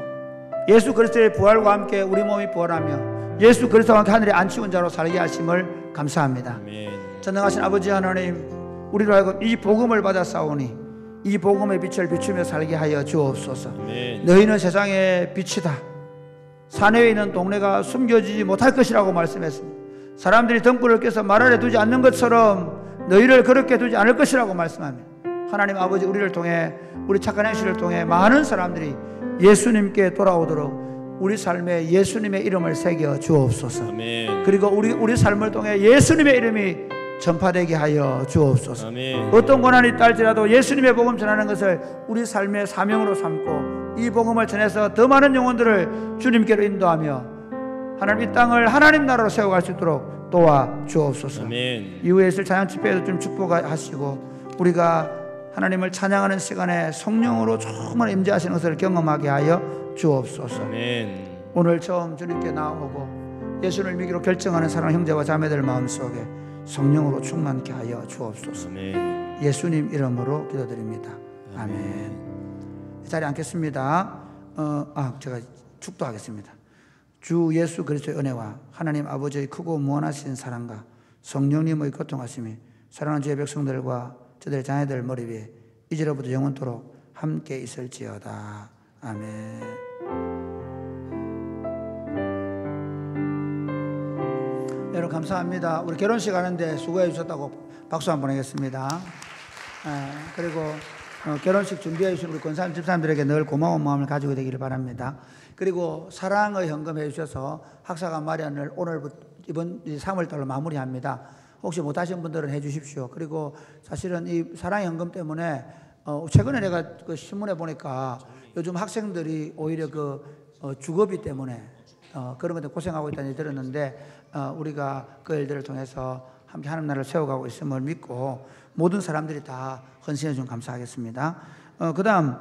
예수 그리스도의 부활과 함께 우리 몸이 부활하며 예수 그리스도와 함께 하늘에 안치운 자로 살게 하심을 감사합니다. 아멘. 전능하신 아버지 하나님, 우리로 하여금 이 복음을 받아 싸우니 이 복음의 빛을 비추며 살게 하여 주옵소서. 아멘. 너희는 세상의 빛이다. 산에 있는 동네가 숨겨지지 못할 것이라고 말씀했습니다. 사람들이 등불을 켜서 말 아래 두지 않는 것처럼 너희를 그렇게 두지 않을 것이라고 말씀합니다. 하나님 아버지, 우리를 통해 우리 착한 행실을 통해 많은 사람들이 예수님께 돌아오도록 우리 삶에 예수님의 이름을 새겨 주옵소서. 아멘. 그리고 우리 삶을 통해 예수님의 이름이 전파되게 하여 주옵소서. 아멘. 어떤 고난이 있다 할지라도 예수님의 복음 전하는 것을 우리 삶의 사명으로 삼고 이 복음을 전해서 더 많은 영혼들을 주님께로 인도하며 하나님 이 땅을 하나님 나라로 세워갈 수 있도록 도와 주옵소서. 아멘. 이후에 있을 찬양 집회에도 좀 축복하시고 우리가 하나님을 찬양하는 시간에 성령으로 정말 임재하시는 것을 경험하게 하여 주옵소서. 아멘. 오늘 처음 주님께 나오고 예수를 믿기로 결정하는 사랑하는 형제와 자매들 마음속에 성령으로 충만케 하여 주옵소서. 아멘. 예수님 이름으로 기도드립니다. 아멘. 이 자리에 앉겠습니다. 제가 축도하겠습니다. 주 예수 그리스도의 은혜와 하나님 아버지의 크고 무한하신 사랑과 성령님의 교통하심이 사랑하는 주의 백성들과 저들의 자녀들 머리 위에 이제로부터 영원토록 함께 있을지어다. 아멘. 여러분 감사합니다. 우리 결혼식 하는데 수고해 주셨다고 박수 한번 보내겠습니다. 그리고 결혼식 준비해 주신 우리 권사님 집사님들에게 늘 고마운 마음을 가지고 되기를 바랍니다. 그리고 사랑의 헌금 해주셔서 학사관 마련을 오늘부터 이번 3월달로 마무리합니다. 혹시 못하신 분들은 해주십시오. 그리고 사실은 이 사랑의 헌금 때문에 최근에 내가 그 신문에 보니까 요즘 학생들이 오히려 주거비 때문에 그런 것들 고생하고 있다는 얘기 들었는데 우리가 그 일들을 통해서 함께 하나님 나라를 세워가고 있음을 믿고 모든 사람들이 다 헌신해 주면 감사하겠습니다. 그 다음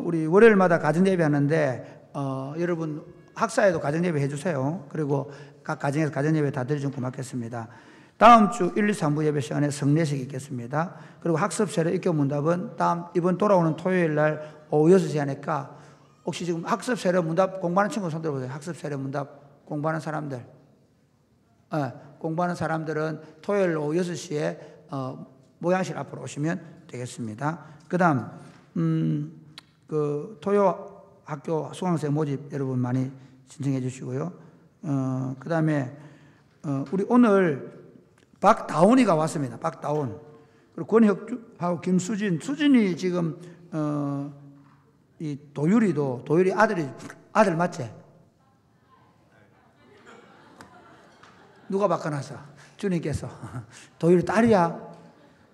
우리 월요일마다 가정예배 하는데 여러분 학사에도 가정예배 해주세요. 그리고 각 가정에서 가정예배 다 드리면 고맙겠습니다. 다음 주 1, 2, 3부 예배 시간에 성례식 있겠습니다. 그리고 학습 세례 입교 문답은 이번 돌아오는 토요일 날 오후 6시 하니까 혹시 지금 학습 세례 문답 공부하는 친구 손 들어보세요. 학습 세례 문답 공부하는 사람들. 공부하는 사람들은 토요일 오후 6시에 모양실 앞으로 오시면 되겠습니다. 그 다음 그 토요 학교 수강생 모집 여러분 많이 신청해 주시고요. 그 다음에 우리 오늘 박다운이가 왔습니다. 박다운. 그리고 권혁주하고 김수진. 수진이 지금 이 도율이 아들 맞지? 누가 바꿔놨어? 주님께서. 도율이 딸이야?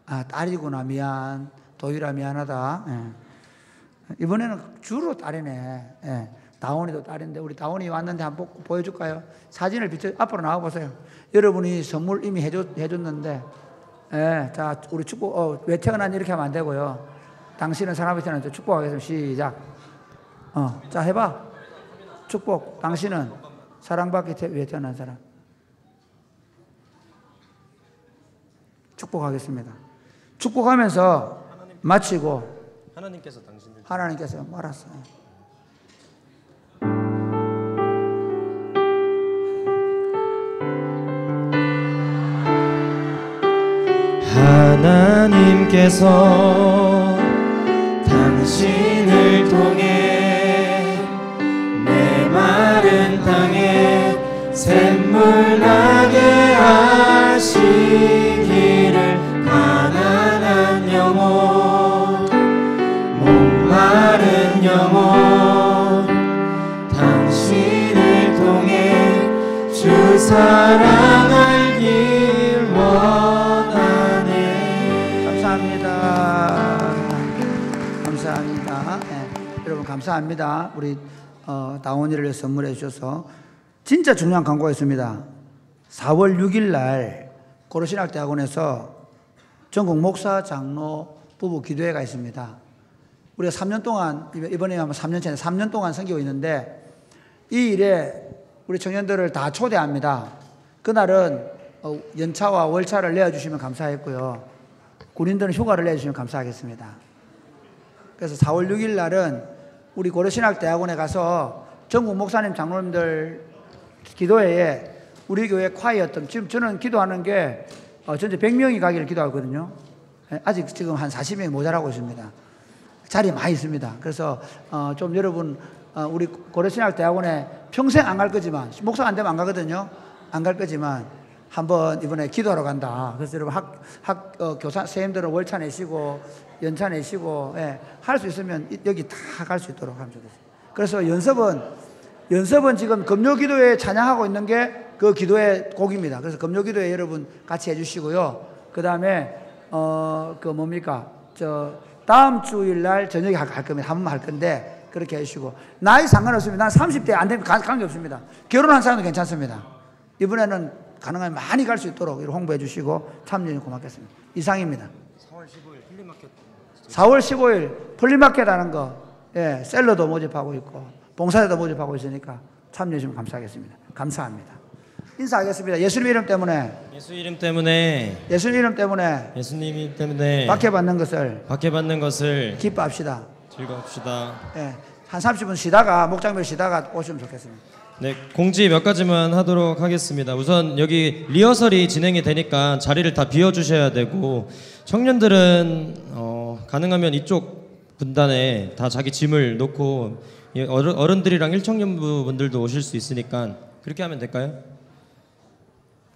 아, 딸이구나. 미안. 도율아 미안하다. 예. 이번에는 주로 딸이네. 예. 다운이도 딸인데 우리 다운이 왔는데 한번 보여줄까요? 사진을 비춰 앞으로 나와보세요. 여러분이 선물 이미 해줬는데, 예. 자, 우리 축복, 왜 태어난 이렇게 하면 안 되고요. 당신은 사람이 태어난 축복하겠습니다. 시작. 자, 해봐. 축복. 당신은 사랑받기 위해 태어난 사람. 축복하겠습니다. 축복하면서 마치고 하나님께서 알았어요. 하나님께서 당신을 통해 내 마른 땅에 샘물 나게 하시기를 가난한 영혼 목마른 영혼 당신을 통해 주 사랑 알길 원하네. 감사합니다. 네, 여러분 감사합니다. 우리 다원이를 선물해 주셔서. 진짜 중요한 광고가 있습니다. 4월 6일 날 고려신학대학원에서 전국 목사 장로 부부 기도회가 있습니다. 우리가 3년 동안, 이번에 하면 3년 전에 3년 동안 섬기고 있는데 이 일에 우리 청년들을 다 초대합니다. 그날은 연차와 월차를 내어주시면 감사했고요. 군인들은 휴가를 내주시면 감사하겠습니다. 그래서 4월 6일 날은 우리 고려신학대학원에 가서 전국 목사님 장로님들 기도회에 우리 교회 콰이어였던, 지금 저는 기도하는 게 전체 100명이 가기를 기도하거든요. 아직 지금 한 40명이 모자라고 있습니다. 자리 많이 있습니다. 그래서 좀 여러분 우리 고려신학대학원에 평생 안 갈 거지만, 목사가 안 되면 안 가거든요. 안 갈 거지만 한번 이번에 기도하러 간다. 그래서 여러분 교사 선생님들은 월차 내시고 연차 내시고 할 수 있으면 여기 다 갈 수 있도록 하면 좋겠어요. 그래서 연습은 지금 금요기도에 찬양하고 있는 게 그 기도의 곡입니다. 그래서 금요기도에 여러분 같이 해주시고요. 그 다음에 다음 주일 날 저녁에 할 겁니다. 한 번만 할 건데 그렇게 해주시고, 나이 상관없습니다. 난 30대 안 되면 관계없습니다. 결혼한 사람도 괜찮습니다. 이번에는 가능하면 많이 갈 수 있도록 이렇게 홍보해 주시고 참여해 고맙겠습니다. 이상입니다. 4월 15일 플리마켓 하는 거, 셀러도 모집하고 있고 봉사자도 모집하고 있으니까 참여해 주시면 감사하겠습니다. 감사합니다. 인사하겠습니다. 예수님 이름 때문에 예수님 이름 때문에 박해받는 것을 기뻐합시다. 즐거웁시다. 한 30분 쉬다가 목장별 쉬다가 오시면 좋겠습니다. 네, 공지 몇 가지만 하도록 하겠습니다. 우선 여기 리허설이 진행이 되니까 자리를 다 비워주셔야 되고, 청년들은 가능하면 이쪽 분단에 다 자기 짐을 놓고, 어른들이랑 일청년부 분들도 오실 수 있으니까 그렇게 하면 될까요?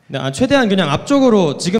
네, 최대한 그냥 앞쪽으로 지금